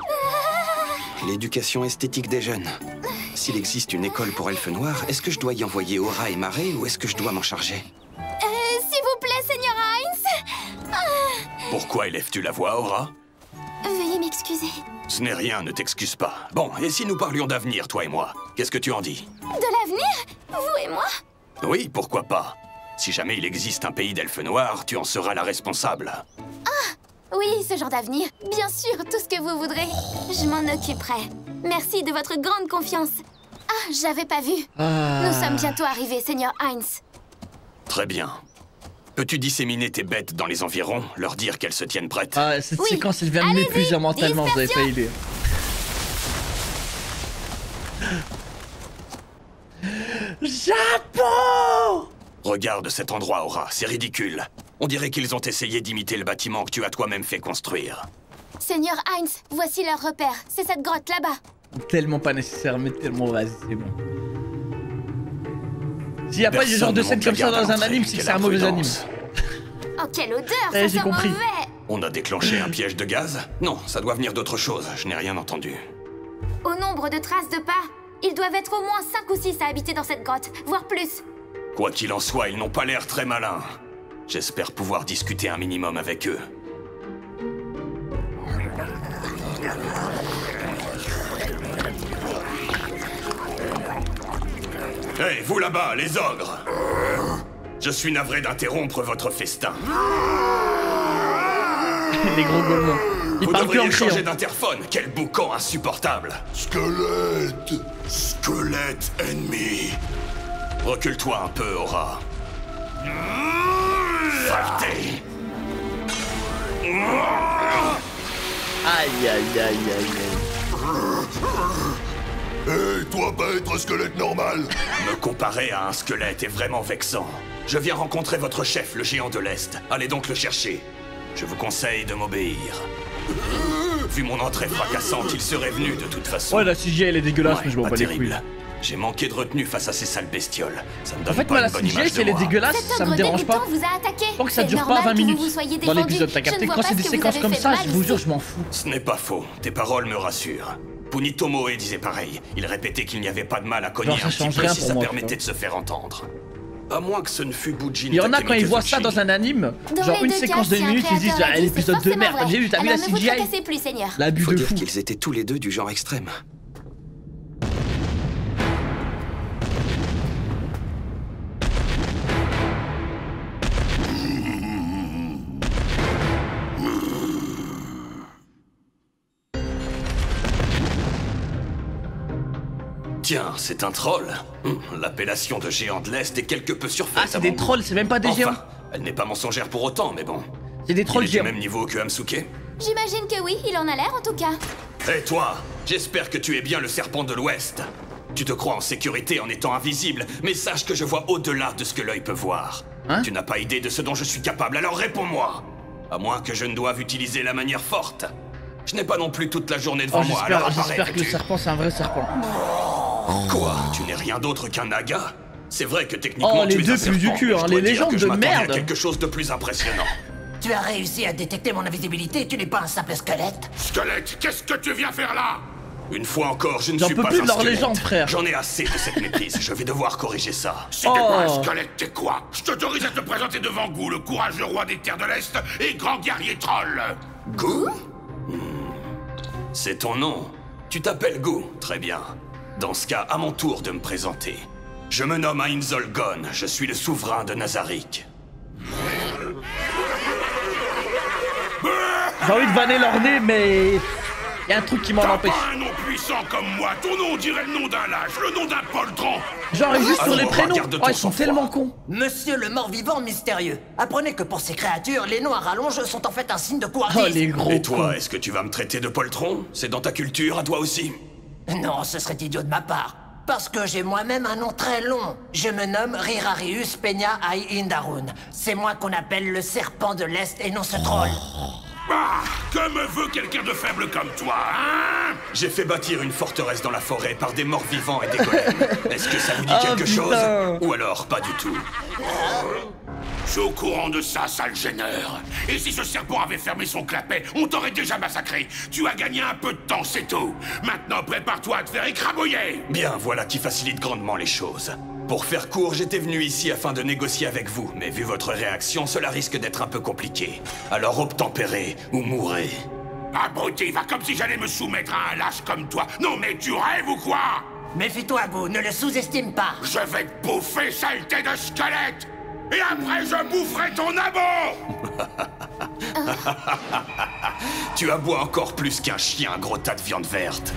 L'éducation esthétique des jeunes. S'il existe une école pour elfes noirs, est-ce que je dois y envoyer Aura et Marée ou est-ce que je dois m'en charger? S'il vous plaît, Seigneur Heinz. Pourquoi élèves-tu la voix, Aura? Veuillez m'excuser. Ce n'est rien, ne t'excuse pas. Bon, et si nous parlions d'avenir, toi et moi? Qu'est-ce que tu en dis? De l'avenir? Vous et moi? Oui, pourquoi pas? Si jamais il existe un pays d'elfes noirs, tu en seras la responsable. Oui, ce genre d'avenir. Bien sûr, tout ce que vous voudrez. Je m'en occuperai. Merci de votre grande confiance. Ah, j'avais pas vu. Nous sommes bientôt arrivés, Seigneur Heinz. Très bien. Peux-tu disséminer tes bêtes dans les environs, leur dire qu'elles se tiennent prêtes? Cette séquence, elle vient de m'épuiser mentalement, vous avez pas idée. Japon! Regarde cet endroit, Aura, c'est ridicule. On dirait qu'ils ont essayé d'imiter le bâtiment que tu as toi-même fait construire. Seigneur Heinz, voici leur repère. C'est cette grotte là-bas. Tellement pas nécessaire, mais tellement vas-y, c'est bon. S'il n'y a pas des genres de scènes comme ça dans un anime, c'est que c'est un mauvais anime. Oh, quelle odeur, ça sent mauvais. On a déclenché un piège de gaz? Non, ça doit venir d'autre chose, je n'ai rien entendu. Au nombre de traces de pas, ils doivent être au moins 5 ou 6 à habiter dans cette grotte, voire plus. Quoi qu'il en soit, ils n'ont pas l'air très malins. J'espère pouvoir discuter un minimum avec eux. Hey, vous là-bas, les ogres! Je suis navré d'interrompre votre festin. Les gros golemons. Vous devriez changer d'interphone. Quel boucan insupportable! Squelette! Squelette ennemi! Recule-toi un peu, Aura. Saleté! Aïe, aïe, aïe, aïe, aïe. Hé, toi pas être un squelette normal! Me comparer à un squelette est vraiment vexant. Je viens rencontrer votre chef, le géant de l'Est. Allez donc le chercher. Je vous conseille de m'obéir. Vu mon entrée fracassante, il serait venu de toute façon. Ouais, la CGI elle est dégueulasse, Ouais, mais je m'en bats les couilles. J'ai manqué de retenue face à ces sales bestioles. Ça me donne En fait, pas moi, la une bonne CGI, image si de elle est moi. dégueulasse, ça me dérange pas. Vous a attaqué. Tant que ça C'est dure pas normal 20 que vous minutes vous soyez dans défendu. l'épisode, t'as Je capté. ne vois Quand pas c'est des ce que vous séquences avez comme fait ça, mal je vous jure, ici. je m'en fous. Ce n'est pas faux. Tes paroles me rassurent. Punito Moe disait pareil. Il répétait qu'il n'y avait pas de mal à cogner Genre, ça un petit change peu rien si pour ça moi, permettait de se faire entendre. À moins que ce ne fût Bujin. Il y en a quand ils voient ça dans un anime, genre une séquence de 1 minute, ils se disent ah, l'épisode de merde, j'ai vu, t'as vu la CGI? L'abus Faut de dire fou. qu'ils étaient tous les deux du genre extrême. Tiens, c'est un troll. L'appellation de géant de l'Est est quelque peu surfaite. Ah, c'est des trolls, c'est même pas des enfin, géants. Elle n'est pas mensongère pour autant, mais bon. C'est des trolls il est géants. du même niveau que Hamsuke. J'imagine que oui, il en a l'air en tout cas. Et toi, j'espère que tu es bien le serpent de l'Ouest. Tu te crois en sécurité en étant invisible, mais sache que je vois au-delà de ce que l'œil peut voir. Hein? Tu n'as pas idée de ce dont je suis capable, alors réponds-moi. À moins que je ne doive utiliser la manière forte. Je n'ai pas non plus toute la journée devant Oh, moi, alors j'espère que le serpent c'est un vrai serpent. Quoi? Tu n'es rien d'autre qu'un naga? C'est vrai que techniquement Oh, les tu es deux un plus du serpent, cul, mais hein, je les dois dire légendes que je de m'attendais à merde. quelque chose de plus impressionnant. Tu as réussi à détecter mon invisibilité, tu n'es pas un simple squelette. Squelette, qu'est-ce que tu viens faire là? Une fois encore, je ne J'en suis peux pas plus un de leur squelette. légende, frère. J'en ai assez de cette méprise, je vais devoir corriger ça. Si t'es pas un Oh. squelette, t'es quoi? Je t'autorise à te présenter devant Gou, le courageux roi des terres de l'Est et grand guerrier troll. Gou? C'est ton nom. Tu t'appelles Gou, très bien. Dans ce cas, à mon tour de me présenter. Je me nomme Ainzol Gon, je suis le souverain de Nazarick. J'ai envie de vanner leur nez, mais y a un truc qui m'en T'as empêche. pas un nom puissant comme moi, ton nom dirait le nom d'un lâche, le nom d'un poltron. Genre juste sur les Alors, prénoms, regarde oh, ton ils sont sang-froid. tellement cons. Monsieur le mort-vivant mystérieux, apprenez que pour ces créatures, les noms à rallonge sont en fait un signe de Oh couardise. les gros Et toi, cons. est-ce que tu vas me traiter de poltron? C'est dans ta culture, à toi aussi? Non, ce serait idiot de ma part. Parce que j'ai moi-même un nom très long. Je me nomme Rirarius Peña Ai Indarun. C'est moi qu'on appelle le serpent de l'Est et non ce troll. Ah, que me veut quelqu'un de faible comme toi, hein? J'ai fait bâtir une forteresse dans la forêt par des morts vivants et des golems. Est-ce que ça vous dit Oh, quelque putain. chose? Ou alors pas du tout? Je suis au courant de ça, sale gêneur. Et si ce serpent avait fermé son clapet, on t'aurait déjà massacré. Tu as gagné un peu de temps, c'est tout. Maintenant, prépare-toi à te faire écrabouiller. Bien, voilà qui facilite grandement les choses. Pour faire court, j'étais venu ici afin de négocier avec vous, mais vu votre réaction, cela risque d'être un peu compliqué. Alors obtempérez ou mourrez. Abruti, va comme si j'allais me soumettre à un lâche comme toi. Non mais tu rêves ou quoi? Méfie-toi, Gou, ne le sous-estime pas. Je vais te bouffer, saleté de squelette. Et après, je boufferai ton abo. Tu aboies encore plus qu'un chien, gros tas de viande verte.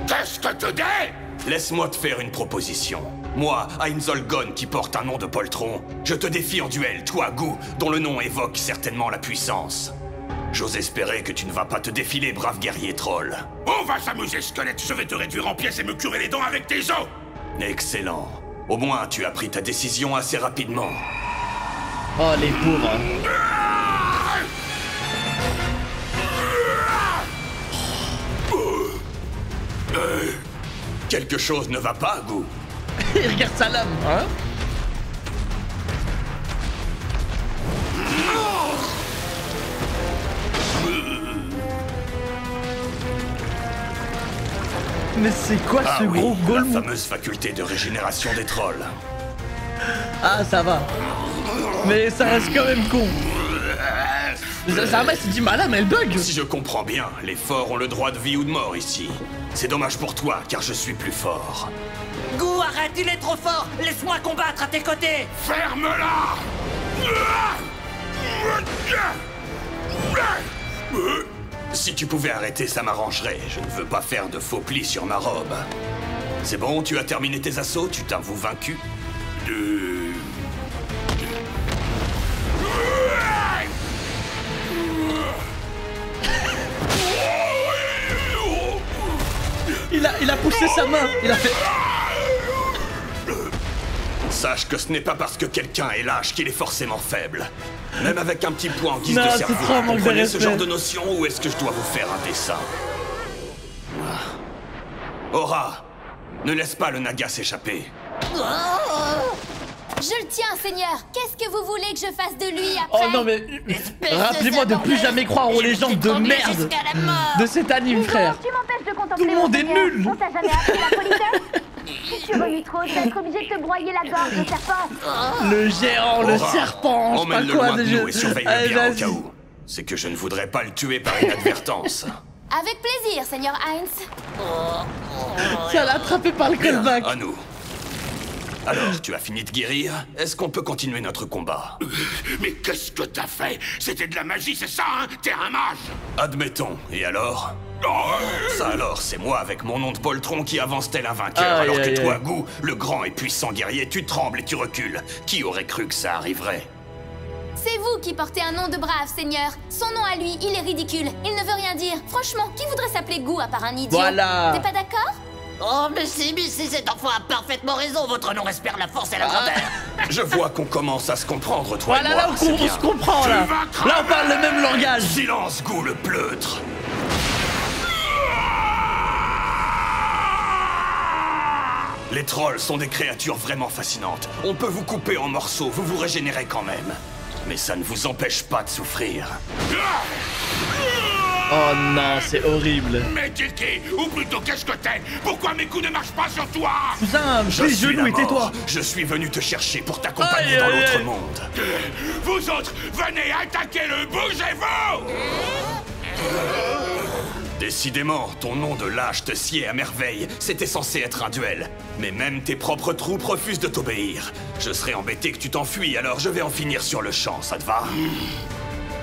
Qu'est-ce que tu dis? Laisse-moi te faire une proposition. Moi, Ainzol Gon, qui porte un nom de poltron, je te défie en duel, toi, Gou, dont le nom évoque certainement la puissance. J'ose espérer que tu ne vas pas te défiler, brave guerrier troll. On va s'amuser, squelette. Je vais te réduire en pièces et me curer les dents avec tes os. Excellent. Au moins, tu as pris ta décision assez rapidement. Oh les pauvres. Quelque chose ne va pas, Gou. Il regarde sa lame, hein. Mais c'est quoi ce oui, gros la golemon? fameuse faculté de régénération des trolls. Ah ça va. Mais ça reste quand même con. Ça va, c'est dit ma lame elle bug. Si je comprends bien, les forts ont le droit de vie ou de mort ici. C'est dommage pour toi, car je suis plus fort. Gou, arrête, il est trop fort. Laisse-moi combattre à tes côtés. Ferme-la. Si tu pouvais arrêter, ça m'arrangerait. Je ne veux pas faire de faux plis sur ma robe. C'est bon, tu as terminé tes assauts, tu t'avoues vaincu? Il a poussé sa main. Il a fait... Sache que ce n'est pas parce que quelqu'un est lâche qu'il est forcément faible. Même avec un petit point en guise de cerveau, vous comprenez ce genre de notion ou est-ce que je dois vous faire un dessin? Aura, ne laisse pas le Naga s'échapper. Je le tiens, Seigneur. Qu'est-ce que vous voulez que je fasse de lui après? Oh non mais... Rappelez-moi de plus jamais croire aux légendes de merde de cet anime, frère. Tu m'empêches de contempler. Tout le monde est nul. On t'a jamais appris la politesse? Si tu reluis trop, je vais être obligé de te broyer la gorge, le serpent. Le géant, le serpent, je sais pas quoi de jeu. Et surveille-le bien au cas où. C'est que je ne voudrais pas le tuer par inadvertance. Avec plaisir, Seigneur Heinz. Ça l'a attrapé par le callback. À nous. Alors, tu as fini de guérir? Est-ce qu'on peut continuer notre combat? Mais qu'est-ce que t'as fait? C'était de la magie, c'est ça, hein? T'es un mage! Admettons. Et alors? Ça alors, c'est moi avec mon nom de poltron qui avance tel un vainqueur, alors que toi, Gou, le grand et puissant guerrier, tu trembles et tu recules. Qui aurait cru que ça arriverait? C'est vous qui portez un nom de brave, Seigneur. Son nom à lui, il est ridicule. Il ne veut rien dire. Franchement, qui voudrait s'appeler Gou à part un idiot? Voilà. T'es pas d'accord? Oh, mais si, cet enfant a parfaitement raison. Votre nom espère la force et la grandeur. Je vois qu'on commence à se comprendre, toi et moi. Voilà, là, on se comprend, là. Là, on parle le même langage. Silence, Gou, le pleutre. Les trolls sont des créatures vraiment fascinantes. On peut vous couper en morceaux, vous vous régénérez quand même. Mais ça ne vous empêche pas de souffrir. Oh non, c'est horrible. Mais t'es qui? Ou plutôt qu'est-ce que t'es? Pourquoi mes coups ne marchent pas sur toi? Cousin, je suis genoux et tais-toi. Je suis venu te chercher pour t'accompagner dans l'autre monde. Vous autres, venez attaquer le bougez-vous! Décidément, ton nom de lâche te sied à merveille. C'était censé être un duel. Mais même tes propres troupes refusent de t'obéir. Je serais embêté que tu t'enfuis, alors je vais en finir sur le champ, ça te va?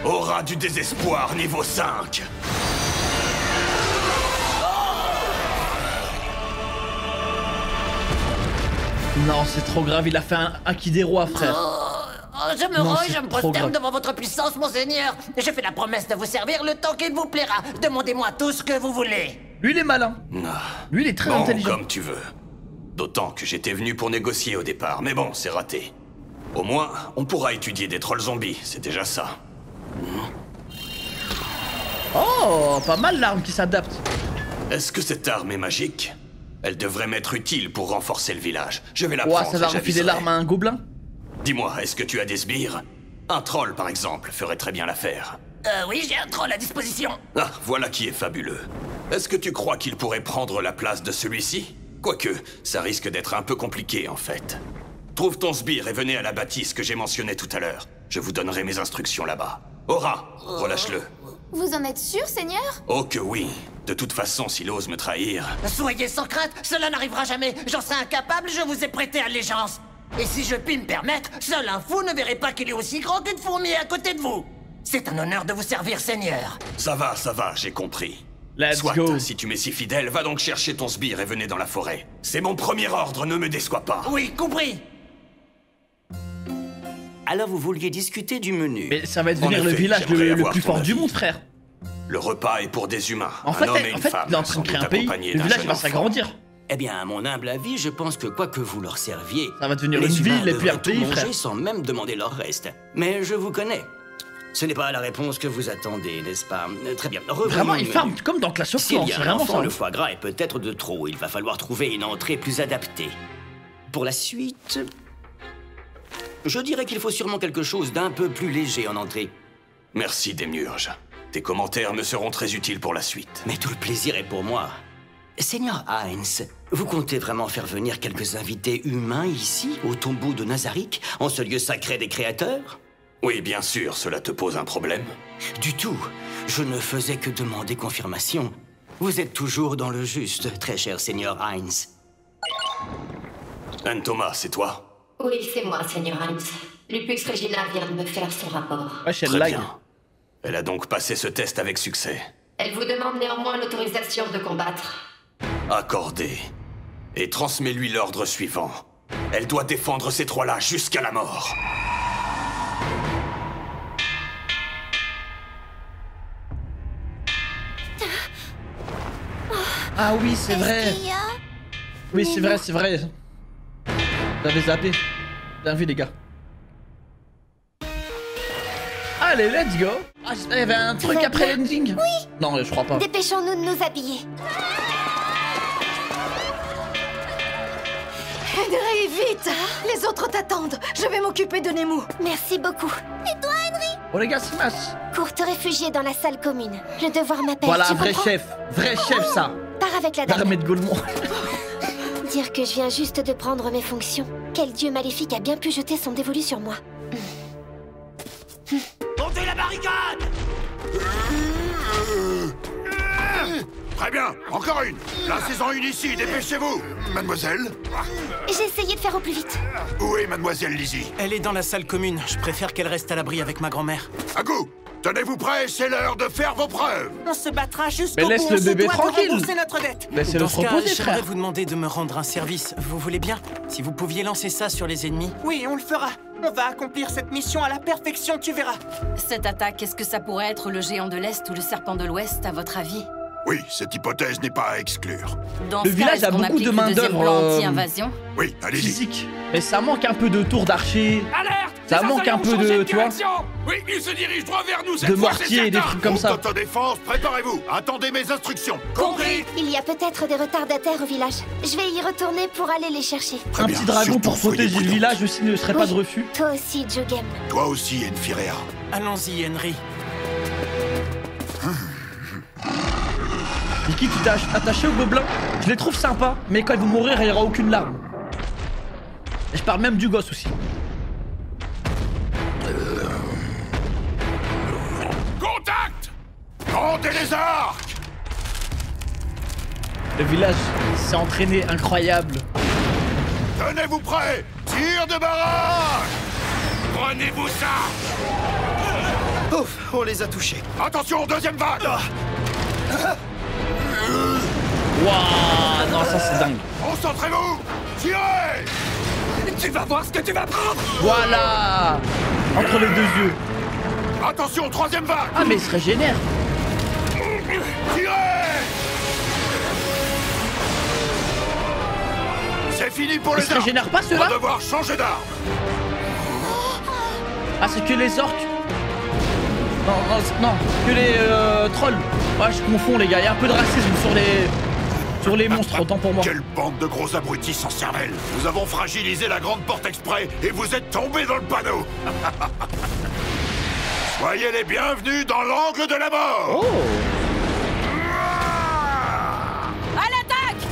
Aura du désespoir, niveau 5. Non, c'est trop grave, il a fait un qui des rois, frère. Je me rends et je me prosterne devant votre puissance, mon seigneur. Je fais la promesse de vous servir le temps qu'il vous plaira. Demandez-moi tout ce que vous voulez. Lui, il est malin. Lui, il est très intelligent. Comme tu veux. D'autant que j'étais venu pour négocier au départ, mais bon, c'est raté. Au moins, on pourra étudier des trolls zombies, c'est déjà ça. Oh, pas mal l'arme qui s'adapte. Est-ce que cette arme est magique? Elle devrait m'être utile pour renforcer le village. Je vais la prendre. Ça va refiler l'arme à un gobelin? Dis-moi, est-ce que tu as des sbires? Un troll, par exemple, ferait très bien l'affaire. Oui, j'ai un troll à disposition. Ah, voilà qui est fabuleux. Est-ce que tu crois qu'il pourrait prendre la place de celui-ci? Quoique, ça risque d'être un peu compliqué, en fait. Trouve ton sbire et venez à la bâtisse que j'ai mentionnée tout à l'heure. Je vous donnerai mes instructions là-bas. Aura, relâche-le. Vous en êtes sûr, Seigneur? Oh que oui. De toute façon, s'il ose me trahir... Soyez sans crainte, cela n'arrivera jamais. J'en serai incapable, je vous ai prêté allégeance. Et si je puis me permettre, seul un fou ne verrait pas qu'il est aussi grand qu'une fourmi à côté de vous. C'est un honneur de vous servir, Seigneur. Ça va, j'ai compris. Let's go. Si tu m'es si fidèle, va donc chercher ton sbire et venez dans la forêt. C'est mon premier ordre, ne me déçois pas. Oui, compris. Alors vous vouliez discuter du menu. Mais ça va devenir le village le plus fort du monde, frère. Le repas est pour des humains. En fait, il est en train de créer un pays. Le village va s'agrandir. Eh bien, à mon humble avis, je pense que quoi que vous leur serviez, ça va devenir une ville et puis un pays, frère. Sans même demander leur reste. Mais je vous connais. Ce n'est pas la réponse que vous attendez, n'est-ce pas? Très bien. Vraiment, il farme comme dans Clash of Clans, c'est vraiment ça. Le foie gras est peut-être de trop. Il va falloir trouver une entrée plus adaptée. Pour la suite, je dirais qu'il faut sûrement quelque chose d'un peu plus léger en entrée. Merci, Démiurge. Tes commentaires me seront très utiles pour la suite. Mais tout le plaisir est pour moi. Seigneur Heinz, vous comptez vraiment faire venir quelques invités humains ici, au tombeau de Nazarick, en ce lieu sacré des créateurs? Oui, bien sûr, cela te pose un problème? Du tout. Je ne faisais que demander confirmation. Vous êtes toujours dans le juste, très cher Seigneur Heinz. Anne Thomas, c'est toi? Oui, c'est moi, Seigneur Heinz. Lupus Regina vient de me faire son rapport. Très bien. Elle a donc passé ce test avec succès. Elle vous demande néanmoins l'autorisation de combattre. Accordé. Et transmets-lui l'ordre suivant. Elle doit défendre ces trois-là jusqu'à la mort. Ah oui, c'est vrai. Oui, c'est vrai. J'avais zappé. Bien vu, les gars. Allez, let's go. Ah, il y avait un truc après l'ending. Oui. Non, je crois pas. Dépêchons-nous de nous habiller. Henry, vite! Les autres t'attendent. Je vais m'occuper de Nemu. Merci beaucoup. Et toi, Henry? Oh les gars, c'est masse. Cours te réfugier dans la salle commune. Le devoir m'appelle. Voilà, tu vrai comprends? chef. Vrai chef, ça. Pars avec la dame. L'armée de Gaulmont. Dire que je viens juste de prendre mes fonctions. Quel dieu maléfique a bien pu jeter son dévolu sur moi? Montez la barricade! Très bien, encore une. La saison 1 ici, dépêchez-vous. Mademoiselle? J'ai essayé de faire au plus vite. Où est Mademoiselle Lizzie? Elle est dans la salle commune. Je préfère qu'elle reste à l'abri avec ma grand-mère. Agou, tenez-vous prêts, c'est l'heure de faire vos preuves. On se battra jusqu'au Mais laisse bout. le bébé on se doit de tranquille. rembourser notre dette. Laissez-le Dans ce cas, proposer, j'aimerais frère. vous demander de me rendre un service. Vous voulez bien? Si vous pouviez lancer ça sur les ennemis. Oui, on le fera. On va accomplir cette mission à la perfection, tu verras. Cette attaque, est-ce que ça pourrait être le géant de l'Est ou le serpent de l'Ouest, à votre avis? Oui, cette hypothèse n'est pas à exclure. Dans Le ce village cas, a est-ce qu'on beaucoup applique de le deuxième main-d'œuvre, plan anti-invasion? Oui, allez-y. Physique. Mais ça manque un peu de tours d'archer. Alerte! Ça manque un peu de, tu vois, Oui, il se dirige droit vers nous cette de fois, mortier c'est et des certain. trucs comme ça. Pour autodéfense, préparez-vous. Attendez mes instructions. Compris! Il y a peut-être des retardataires au village. Je vais y retourner pour aller les chercher. Très Un bien, petit dragon surtout, pour soyez protéger le prudents. village aussi ne serait pas de refus. Toi aussi, Jugem. Toi aussi, Enfirea. Allons-y, Henry. Niki, tu t'es attaché au gobelin. Je les trouve sympas, mais quand ils vont mourir, il n'y aura aucune larme. Et je parle même du gosse aussi. Contact! Montez les arcs! Le village s'est entraîné, incroyable. Tenez-vous prêts! Tir de barrage! Prenez-vous ça! Ouf, on les a touchés. Attention, deuxième vague! Waouh, non, ça c'est dingue. Concentrez-vous! Tirez! Tu vas voir ce que tu vas prendre! Voilà. Entre les deux yeux. Attention, troisième vague! Ah, mais il se régénère. Tirez! C'est fini pour Il les se armes! régénère pas On ceux-là? va devoir changer d'arme! Ah, c'est que les orques. Non, non, que les trolls. Ouais, je confonds les gars, il y a un peu de racisme sur les monstres, autant pour moi. Quelle bande de gros abrutis sans cervelle! Nous avons fragilisé la grande porte exprès et vous êtes tombés dans le panneau! Soyez les bienvenus dans l'angle de la mort! Oh! À l'attaque!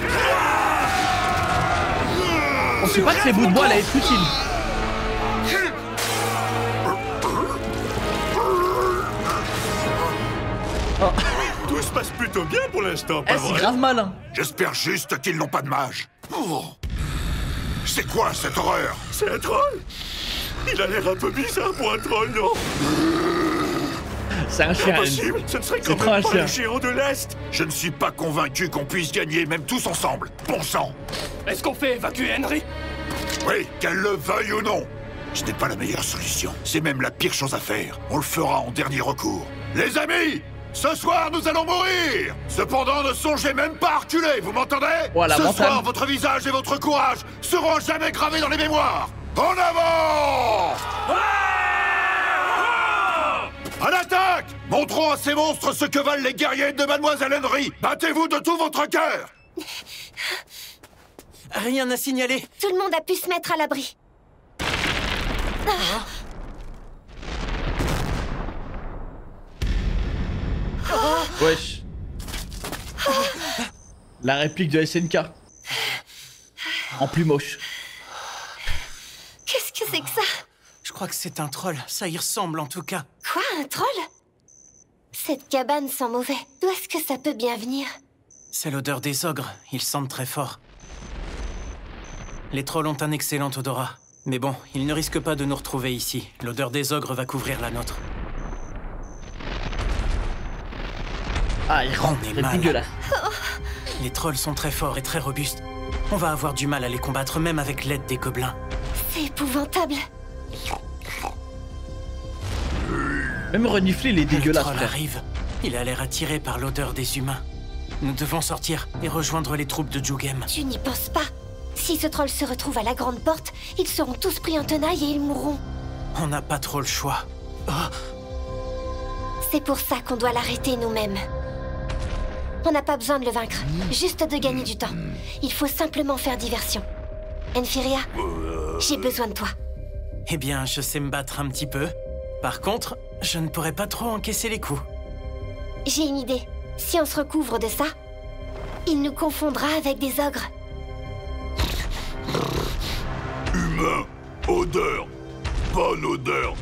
On sait pas que ces bouts de bois allaient être utiles. Oh. Tout se passe plutôt bien pour l'instant, pas C'est grave malin. J'espère juste qu'ils n'ont pas de mage. Oh. C'est quoi cette horreur? C'est un troll? Il a l'air un peu bizarre pour un troll, non? C'est un chien. Impossible, ce ne serait C'est quand trop un même pas chien. le géant de l'Est. Je ne suis pas convaincu qu'on puisse gagner, même tous ensemble. Bon sang. Est-ce qu'on fait évacuer Henry? Oui, qu'elle le veuille ou non. Ce n'est pas la meilleure solution. C'est même la pire chose à faire. On le fera en dernier recours. Les amis! Ce soir, nous allons mourir! Cependant, ne songez même pas à reculer, vous m'entendez? Voilà, Ce montagne. soir, votre visage et votre courage seront à jamais gravés dans les mémoires! En avant! À l'attaque! Montrons à ces monstres ce que valent les guerriers de Mademoiselle Henry! Battez-vous de tout votre cœur! Rien à signaler. Tout le monde a pu se mettre à l'abri. Wesh. La réplique de SNK. En plus moche. Qu'est-ce que c'est que ça? Je crois que c'est un troll. Ça y ressemble en tout cas. Quoi, un troll? Cette cabane sent mauvais. D'où est-ce que ça peut bien venir? C'est l'odeur des ogres. Ils sentent très fort. Les trolls ont un excellent odorat. Mais bon, ils ne risquent pas de nous retrouver ici. L'odeur des ogres va couvrir la nôtre. Ah, il rentre, On est c'est mal. dégueulasse. Les trolls sont très forts et très robustes. On va avoir du mal à les combattre, même avec l'aide des gobelins. C'est épouvantable. Même renifler, il est dégueulasse, Le troll frère. arrive. Il a l'air attiré par l'odeur des humains. Nous devons sortir et rejoindre les troupes de Jugem. Tu n'y penses pas. Si ce troll se retrouve à la grande porte, ils seront tous pris en tenaille et ils mourront. On n'a pas trop le choix. Oh, C'est pour ça qu'on doit l'arrêter nous-mêmes. On n'a pas besoin de le vaincre, juste de gagner du temps. Il faut simplement faire diversion. Enfiria, j'ai besoin de toi. Eh bien, je sais me battre un petit peu. Par contre, je ne pourrais pas trop encaisser les coups. J'ai une idée. Si on se recouvre de ça, il nous confondra avec des ogres. Humain, odeur, bonne odeur.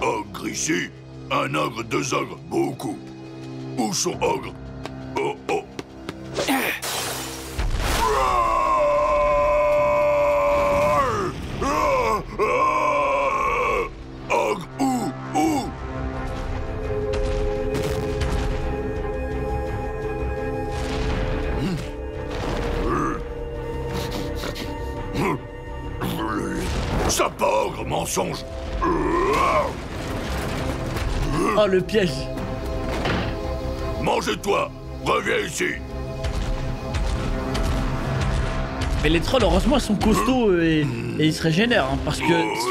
Ogre ici, un ogre, deux ogres, beaucoup. Où sont ogres? Oh oh. Ogre, où? Ça pas ogre, mensonge. Oh, le piège. Mange-toi. Reviens ici. Mais les trolls, heureusement, ils sont costauds et ils se régénèrent, hein, parce que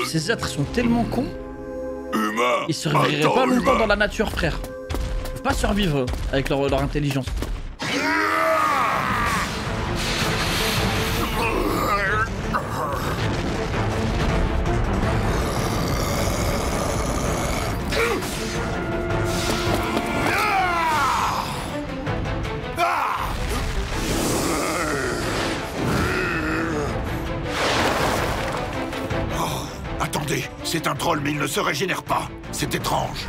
ces êtres sont tellement cons. Ils survivraient pas longtemps dans la nature, frère. Ils peuvent pas survivre avec leur intelligence. Attendez, c'est un troll, mais il ne se régénère pas. C'est étrange.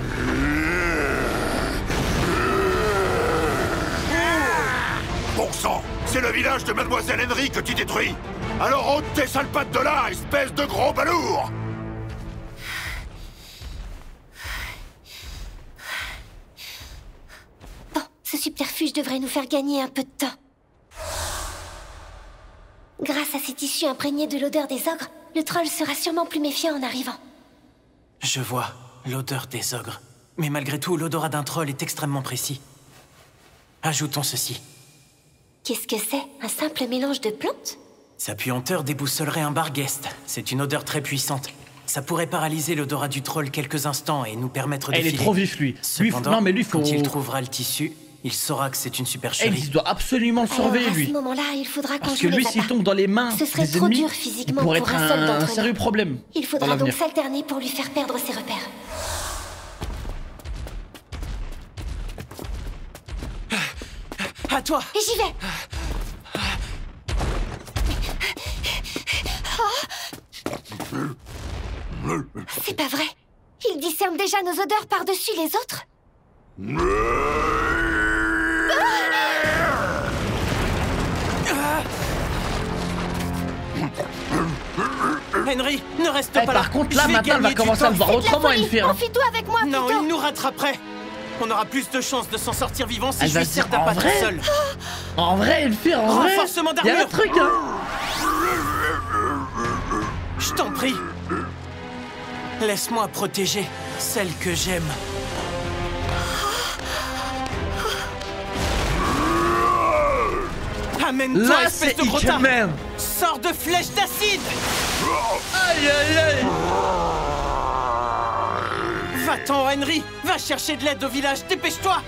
Bon sang, c'est le village de Mademoiselle Henry que tu détruis. Alors ôte tes sales pattes de là, espèce de gros balourd. Bon, ce subterfuge devrait nous faire gagner un peu de temps. Grâce à ces tissus imprégnés de l'odeur des ogres, le troll sera sûrement plus méfiant en arrivant. Je vois l'odeur des ogres. Mais malgré tout, l'odorat d'un troll est extrêmement précis. Ajoutons ceci. Qu'est-ce que c'est? Un simple mélange de plantes? Sa puanteur déboussolerait un barghest. C'est une odeur très puissante. Ça pourrait paralyser l'odorat du troll quelques instants et nous permettre de filer. Il est trop vif, lui. Cependant, non, mais lui, quand il trouvera le tissu, il saura que c'est une supercherie. Il doit absolument le surveiller, lui. À ce moment-là, il faudra qu'on Parce que lui, s'il tombe dans les mains ce serait des trop ennemis, dur il physiquement pourrait pour être un seul d'entre un nous. sérieux problème. Il dans faudra donc l'avenir. s'alterner pour lui faire perdre ses repères. À toi! Et j'y vais! C'est pas vrai! Il discerne déjà nos odeurs par-dessus les autres! Henry, ne reste pas là! Par contre, là, maintenant, elle va commencer à le voir autrement, Enfiria. Enfuis-toi avec moi, Non, plutôt. il nous rattraperait! On aura plus de chances de s'en sortir vivant si Elle je va lui se sers dire, en d'appât tout vrai seul! En vrai, Enfiria, en vrai. Renforcement Il y a un d'armure! truc, hein. Je t'en prie! Laisse-moi protéger celle que j'aime. Amène-toi, Là, espèce c'est de gros tas! Ikemen. Sors de flèche d'acide! Aïe, aïe, aïe. Va-t'en, Henry! Va chercher de l'aide au village, dépêche-toi!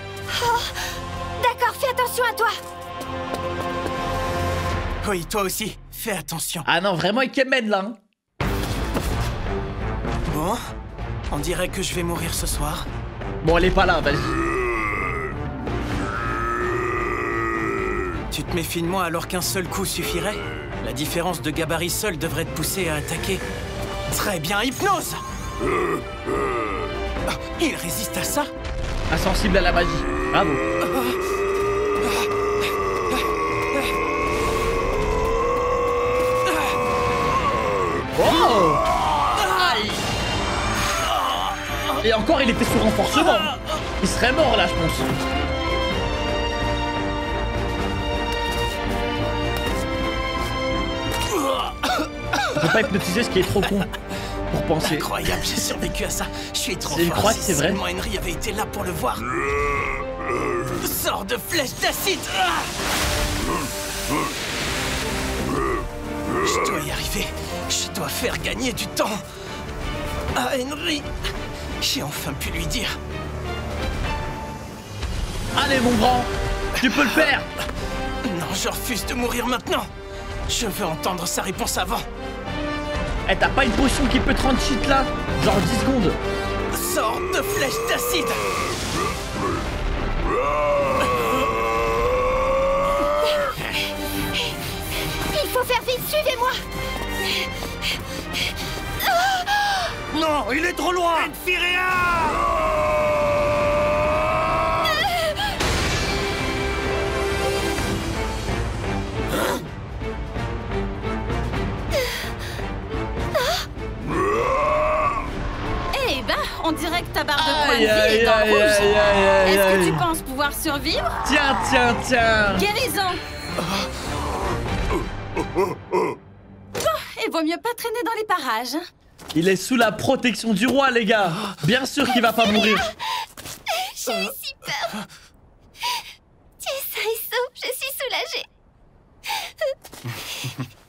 D'accord, fais attention à toi! Oui, toi aussi, fais attention. Ah non, vraiment Ikemen, là. Hein. Bon, on dirait que je vais mourir ce soir. Bon, elle est pas là, vas-y. Tu te méfies de moi alors qu'un seul coup suffirait? La différence de gabarit seul devrait te pousser à attaquer. Très bien, hypnose! Ah, il résiste à ça? Insensible à la magie. Bravo. Oh! Aïe! Et encore, il était sous renforcement. Il serait mort là, je pense. On peut pas hypnotiser, ce qui est trop con pour penser. Incroyable, j'ai survécu à ça. Je suis trop Je fort. crois que c'est vrai. Seulement Henry avait été là pour le voir. Sors de flèche d'acide! Je dois y arriver. Je dois faire gagner du temps. Ah, Henry! J'ai enfin pu lui dire. Allez, mon grand, tu peux le faire. Non, je refuse de mourir maintenant. Je veux entendre sa réponse avant. Eh, t'as pas une potion qui peut te rendre cheat là? Genre 10 secondes. Sors de flèche d'acide. Il faut faire vite, suivez-moi. Non, il est trop loin. Eh ben, on dirait que ta barre de points de vie est dans le rouge. Est-ce que tu penses pouvoir survivre? Tiens. Guérison. Bon, il vaut mieux pas traîner dans les parages. Il est sous la protection du roi, les gars. Bien sûr qu'il va pas mourir. J'ai eu si peur. Tu es sain et sauf, je suis soulagée.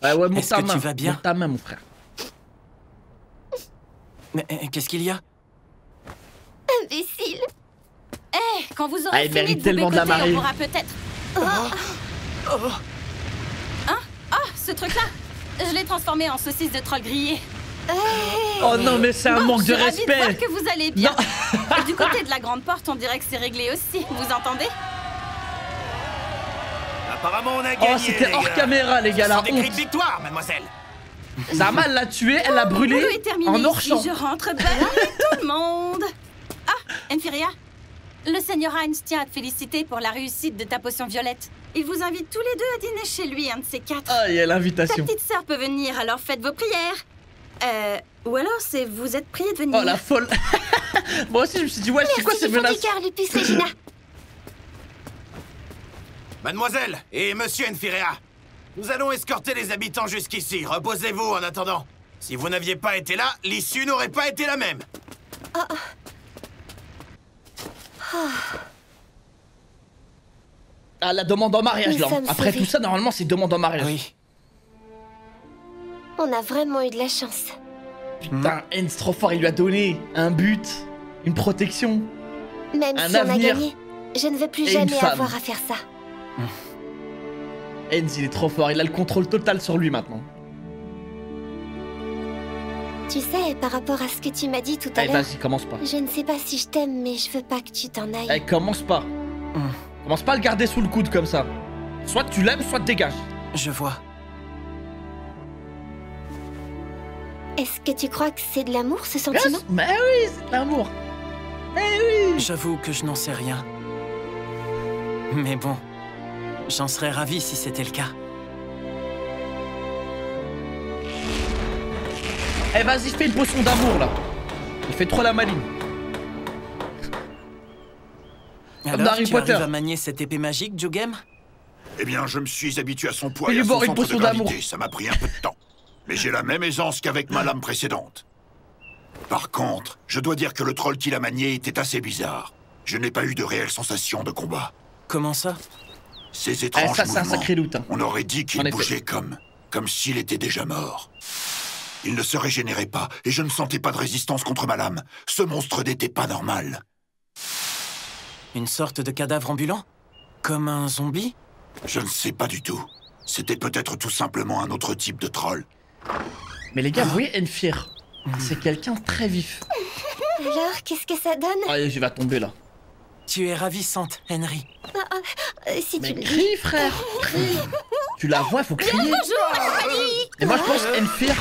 Ouais, monte Est-ce ta que main. tu vas bien? Monte ta main, mon frère. Mais qu'est-ce qu'il y a? Imbécile. Eh, quand vous aurez il fini mérite de vous tellement de la bécoter, on marée. pourra peut-être... Hein? Ah, ce truc-là, je l'ai transformé en saucisse de troll grillée. Oh non, mais c'est un manque de Je suis ravie de respect. voir que vous allez bien. Et du côté de la grande porte, on dirait que c'est réglé aussi. Vous entendez? Apparemment, on a gagné. Oh, c'était hors caméra, les gars, la Sans des cris honte. de victoire, mademoiselle. Zaman l'a tué, elle l'a brûlé Le boulot est terminé en hors ici, champ. je rentre belle avec tout le monde. Ah, Enfiria, le seigneur Heinz tient à te féliciter pour la réussite de ta potion violette. Il vous invite tous les deux à dîner chez lui, un de ces quatre. Ah, il y a Ta l'invitation. petite sœur peut venir, alors faites vos prières. Ou alors c'est vous êtes prié de venir. Oh, la folle. Moi aussi, je me suis dit, ouais, c'est quoi ces Merci du fond menaces? du cœur, Lupus Regina. Mademoiselle et monsieur Enfirea, nous allons escorter les habitants jusqu'ici. Reposez-vous en attendant. Si vous n'aviez pas été là, l'issue n'aurait pas été la même. Ah, la demande en mariage, Nous là. sommes Après sauvés. tout ça, normalement, c'est demande en mariage. Oui. On a vraiment eu de la chance. Putain, Heinz, trop fort, il lui a donné un but, une protection. Même Un si on a avenir. gagné, je ne veux plus Et une jamais femme. avoir à faire ça. Heinz, il est trop fort, il a le contrôle total sur lui maintenant. Tu sais, par rapport à ce que tu m'as dit tout à Allez, l'heure, vas-y, commence pas. je ne sais pas si je t'aime, mais je veux pas que tu t'en ailles. Allez, commence pas. Commence pas à le garder sous le coude comme ça. Soit tu l'aimes, soit dégage. Je vois. Est-ce que tu crois que c'est de l'amour, ce sentiment? Mais oui, c'est de l'amour. Mais oui. J'avoue que je n'en sais rien. Mais bon, j'en serais ravi si c'était le cas. Eh, vas-y, fais une potion d'amour, là. Il fait trop la maline. Comme Alors, Harry tu Potter. arrives à manier cette épée magique, Jugem? Eh bien, je me suis habitué à son poids Fais-lui et à son boire une centre de potion d'amour. gravité. Ça m'a pris un peu de temps. Mais j'ai la même aisance qu'avec ma lame précédente. Par contre, je dois dire que le troll qu'il a manié était assez bizarre. Je n'ai pas eu de réelle sensation de combat. Comment ça? Ces étranges ça, c'est un mouvements, sacré loot, hein. on aurait dit En qu'il effet. bougeait comme s'il était déjà mort. Il ne se régénérait pas, et je ne sentais pas de résistance contre ma lame. Ce monstre n'était pas normal. Une sorte de cadavre ambulant? Comme un zombie? Je ne sais pas du tout. C'était peut-être tout simplement un autre type de troll. Mais les gars, vous voyez Enfir, c'est quelqu'un de très vif. Alors, qu'est-ce que ça donne? Allez, je vais tomber là. Tu es ravissante, Henry. Si Mais tu le crie, frère, crie. Tu la vois, faut crier. Et moi, je pense Enfir,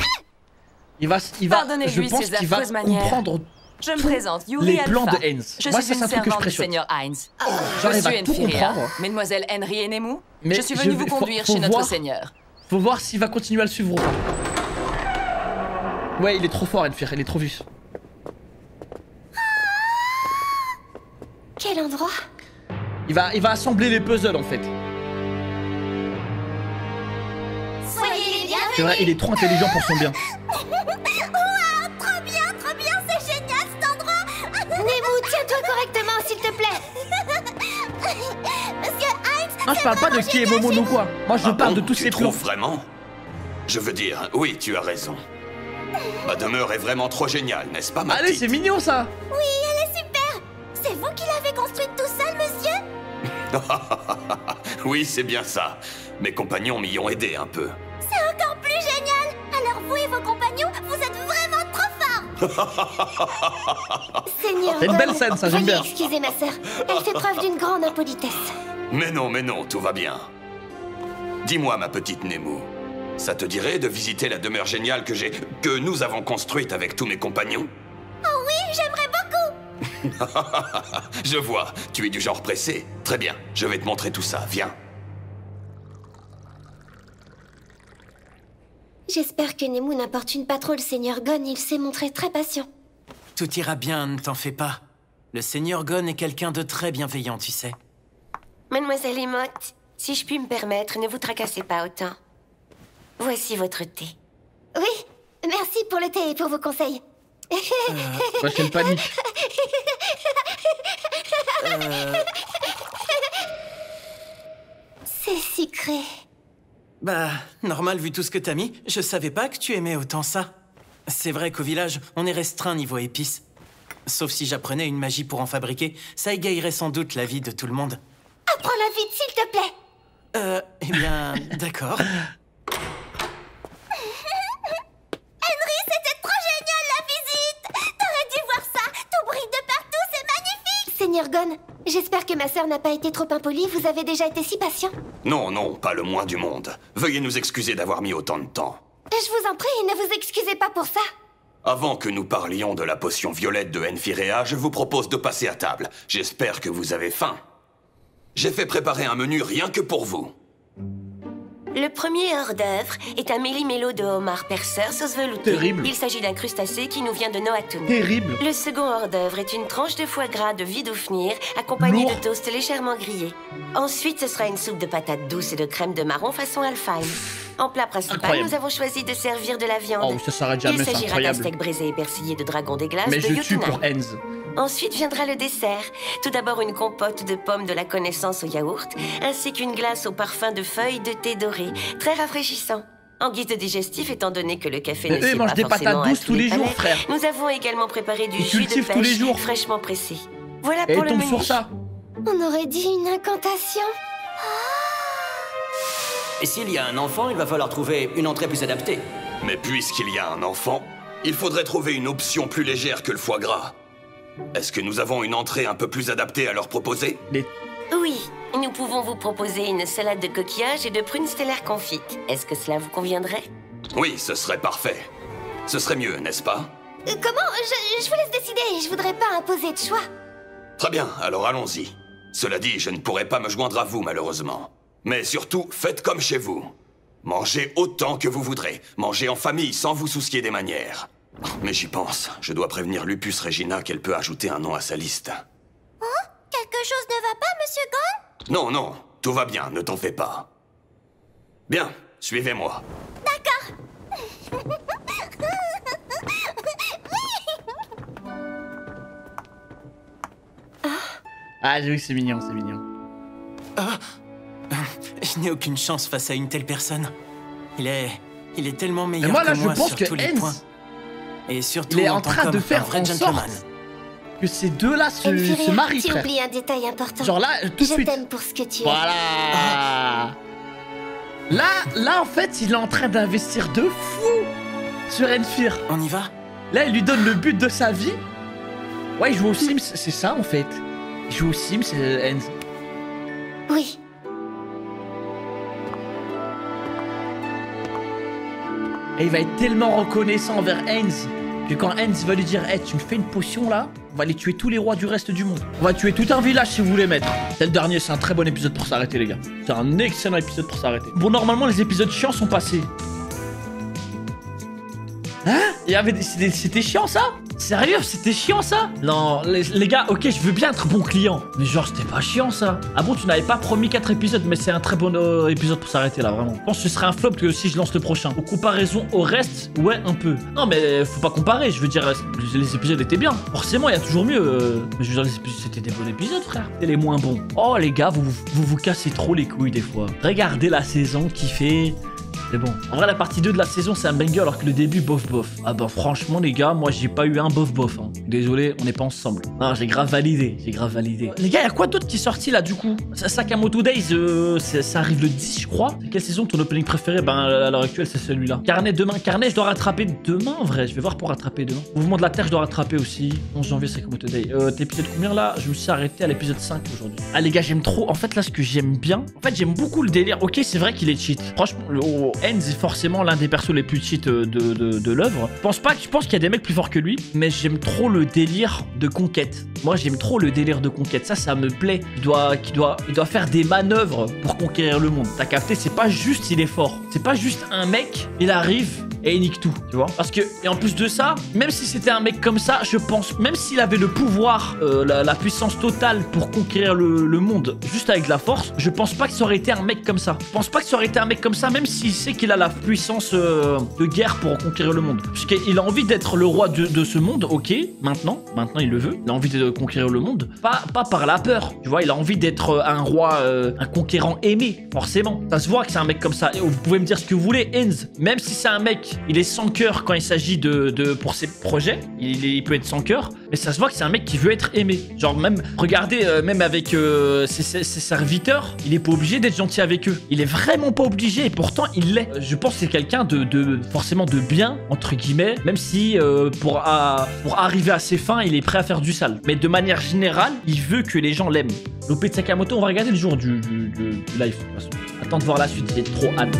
Pardonnez-lui je pense ses qu'il va affreuses manières. comprendre Je me présente, Yuri les Alpha. plans de Heinz. Je Moi, suis ça, c'est une un truc que je servante du pressionne. seigneur Heinz. J'arrive Monsieur à tout Enfiria, comprendre. Mademoiselle Henry Enemou, Mais je suis venu vous conduire faut chez notre voir. seigneur. Faut voir s'il va continuer à le suivre ou pas. Ouais, il est trop fort, Enfir, il est trop vif. Quel endroit? Il va assembler les puzzles en fait. Soyez les bienvenus. C'est vrai, il est trop intelligent pour son bien. Waouh, trop bien, c'est génial cet endroit. Nemo, tiens-toi correctement, s'il te plaît. Monsieur Heinz, Non, je parle pas de qui est Momon ou quoi. Moi, je parle de tous ces Tu plans. trouves vraiment? Je veux dire, oui, tu as raison. Ma demeure est vraiment trop géniale, n'est-ce pas, ma Allez, c'est mignon, ça. Oui, elle est super. C'est vous qui l'avez construite tout seul, monsieur? Oui, c'est bien ça. Mes compagnons m'y ont aidé un peu. C'est encore plus génial. Alors vous et vos compagnons, vous êtes vraiment trop forts. Seigneur C'est une belle Gon, scène, ça, j'aime veuillez bien. excuser ma sœur. Elle fait preuve d'une grande impolitesse. Mais non, tout va bien. Dis-moi, ma petite Nemu, ça te dirait de visiter la demeure géniale que nous avons construite avec tous mes compagnons? Oh oui, j'aimerais beaucoup. Je vois, tu es du genre pressé. Très bien, je vais te montrer tout ça, viens. J'espère que Nemu n'importune pas trop le Seigneur Gon, il s'est montré très patient. Tout ira bien, ne t'en fais pas. Le Seigneur Gon est quelqu'un de très bienveillant, tu sais. Mademoiselle Emote, si je puis me permettre, ne vous tracassez pas autant. Voici votre thé. Oui, merci pour le thé et pour vos conseils. Ouais, c'est une panique. C'est sucré. Bah, normal vu tout ce que t'as mis, je savais pas que tu aimais autant ça. C'est vrai qu'au village, on est restreint niveau épices. Sauf si j'apprenais une magie pour en fabriquer, ça égayerait sans doute la vie de tout le monde. Apprends-la vite, s'il te plaît. Eh bien, d'accord. Henry, c'était trop génial la visite. T'aurais dû voir ça. Tout brille de partout, c'est magnifique. Seigneur Gon, j'espère que ma sœur n'a pas été trop impolie. Vous avez déjà été si patient. Non, pas le moins du monde. Veuillez nous excuser d'avoir mis autant de temps. Je vous en prie, ne vous excusez pas pour ça. Avant que nous parlions de la potion violette de Enfirea, je vous propose de passer à table. J'espère que vous avez faim. J'ai fait préparer un menu rien que pour vous. Le premier hors-d'œuvre est un méli-mélo de homard perceur sauce veloutée. Terrible. Il s'agit d'un crustacé qui nous vient de Noatun. Terrible. Le second hors-d'œuvre est une tranche de foie gras de Vidofnir accompagnée Lourd. de toast légèrement grillé. Ensuite, ce sera une soupe de patates douces et de crème de marron façon Alfheim. En plat principal, Incroyable. nous avons choisi de servir de la viande. Oh, ça s'arrête jamais, Il c'est s'agira d'un incroyable. steak braisé et persillé de dragon des glaces Mais de je tue Jotunheim. pour Enz. Ensuite viendra le dessert. Tout d'abord une compote de pommes de la connaissance au yaourt, ainsi qu'une glace au parfum de feuilles de thé doré, très rafraîchissant. En guise de digestif, étant donné que le café Mais ne eux, sied ils mangent pas des patates forcément à douces tous tous les jours, palais, frère. nous avons également préparé du Ils jus de cultivent tous les pêche jours. fraîchement pressé. Voilà Et pour elle le tombe menu. sur ça. On aurait dit une incantation. Et s'il y a un enfant, il va falloir trouver une entrée plus adaptée. Mais puisqu'il y a un enfant, il faudrait trouver une option plus légère que le foie gras. Est-ce que nous avons une entrée un peu plus adaptée à leur proposer? Oui, nous pouvons vous proposer une salade de coquillages et de prunes stellaires confites. Est-ce que cela vous conviendrait? Oui, ce serait parfait. Ce serait mieux, n'est-ce pas? Comment je vous laisse décider. Je voudrais pas imposer de choix. Très bien, alors allons-y. Cela dit, je ne pourrai pas me joindre à vous, malheureusement. Mais surtout, faites comme chez vous. Mangez autant que vous voudrez. Mangez en famille, sans vous soucier des manières. Mais j'y pense. Je dois prévenir Lupus Regina qu'elle peut ajouter un nom à sa liste. Hein? Quelque chose ne va pas, Monsieur Gon? Non, tout va bien, ne t'en fais pas. Bien, suivez-moi. D'accord. Ah, oui, c'est mignon, c'est mignon. Je n'ai aucune chance face à une telle personne. Il est tellement meilleur Mais moi, là, que moi je pense sur que tous les Enz, points. Et surtout il est en en tant train de qu'homme, faire un vrai en gentleman. sorte que ces deux-là se Enfirea, marient, tu frère. oublies un détail important. Genre là, tout de Je suite. t'aime pour ce que tu es. Voilà. Là, en fait, il est en train d'investir de fou sur Enfir. On y va? Là, il lui donne le but de sa vie. Ouais, il joue aux Sims, c'est ça, en fait. Il joue aux Sims, Enz. Oui. Et il va être tellement reconnaissant envers Enz que quand Enz va lui dire hey, tu me fais une potion là, on va aller tuer tous les rois du reste du monde. On va tuer tout un village si vous voulez mettre. C'est le dernier, c'est un très bon épisode pour s'arrêter les gars. C'est un excellent épisode pour s'arrêter. Bon, normalement les épisodes chiants sont passés. Hein? C'était chiant ça? Sérieux, c'était chiant ça? Non, les gars, ok, je veux bien être bon client. Mais genre, c'était pas chiant ça. Ah bon, tu n'avais pas promis 4 épisodes, mais c'est un très bon épisode pour s'arrêter là, vraiment. Je pense que ce serait un flop que si je lance le prochain. En comparaison au reste, ouais, un peu. Non, mais faut pas comparer, je veux dire, les épisodes étaient bien. Forcément, il y a toujours mieux. Mais je veux dire, les épisodes, c'était des bons épisodes, frère. C'était les moins bons. Oh, les gars, vous cassez trop les couilles des fois. Regardez la saison qui fait C'est bon. En vrai, la partie 2 de la saison, c'est un banger, alors que le début, bof bof. Ah bah franchement, les gars, moi, j'ai pas eu un bof bof. Hein. Désolé, on n'est pas ensemble. Non, j'ai grave validé. J'ai grave validé. Les gars, y a quoi d'autre qui est sorti là, du coup? Sakamoto Days, ça arrive le 10, je crois. C'est quelle saison ton opening préféré? Ben, à l'heure actuelle, c'est celui-là. Carnet demain. Carnet, je dois rattraper demain, en vrai. Je vais voir pour rattraper demain. Mouvement de la Terre, je dois rattraper aussi. 11 janvier, Sakamoto Days. T'es épisode combien là? Je me suis arrêté à l'épisode 5 aujourd'hui. Ah, les gars, j'aime trop. En fait, là, ce que j'aime bien, en fait, j'aime beaucoup le délire. Ok, c'est vrai qu'il est cheat. Franchement, Enz est forcément l'un des persos les plus cheat de l'œuvre. Je pense qu'il y a des mecs plus forts que lui, mais j'aime trop le délire de conquête. Moi, j'aime trop le délire de conquête. Ça me plaît. Il doit faire des manœuvres pour conquérir le monde. T'as capté? C'est pas juste il est fort. C'est pas juste un mec, il arrive et il nique tout, tu vois. Parce que, et en plus de ça, même si c'était un mec comme ça, je pense, même s'il avait le pouvoir, la puissance totale pour conquérir le monde, juste avec de la force, je pense pas que ça aurait été un mec comme ça. Je pense pas que ça aurait été un mec comme ça, même s'il sait qu'il a la puissance de guerre pour conquérir le monde. Puisqu'il a envie d'être le roi de ce monde, ok, maintenant il le veut. Il a envie de conquérir le monde, pas par la peur, tu vois. Il a envie d'être un roi, un conquérant aimé, forcément. Ça se voit que c'est un mec comme ça. Et vous pouvez me dire ce que vous voulez, Enz, même si c'est un mec, il est sans cœur quand il s'agit pour ses projets, il peut être sans cœur, mais ça se voit que c'est un mec qui veut être aimé. Genre même, regardez, même avec ses serviteurs, il est pas obligé d'être gentil avec eux. Il est vraiment pas obligé, et pourtant il l'est. Je pense que c'est quelqu'un forcément de bien, entre guillemets, même si pour arriver à ses fins, il est prêt à faire du sale. Mais de manière générale, il veut que les gens l'aiment. L'OP de Sakamoto, on va regarder le jour du live, de toute façon. Attends de voir la suite, j'ai trop hâte.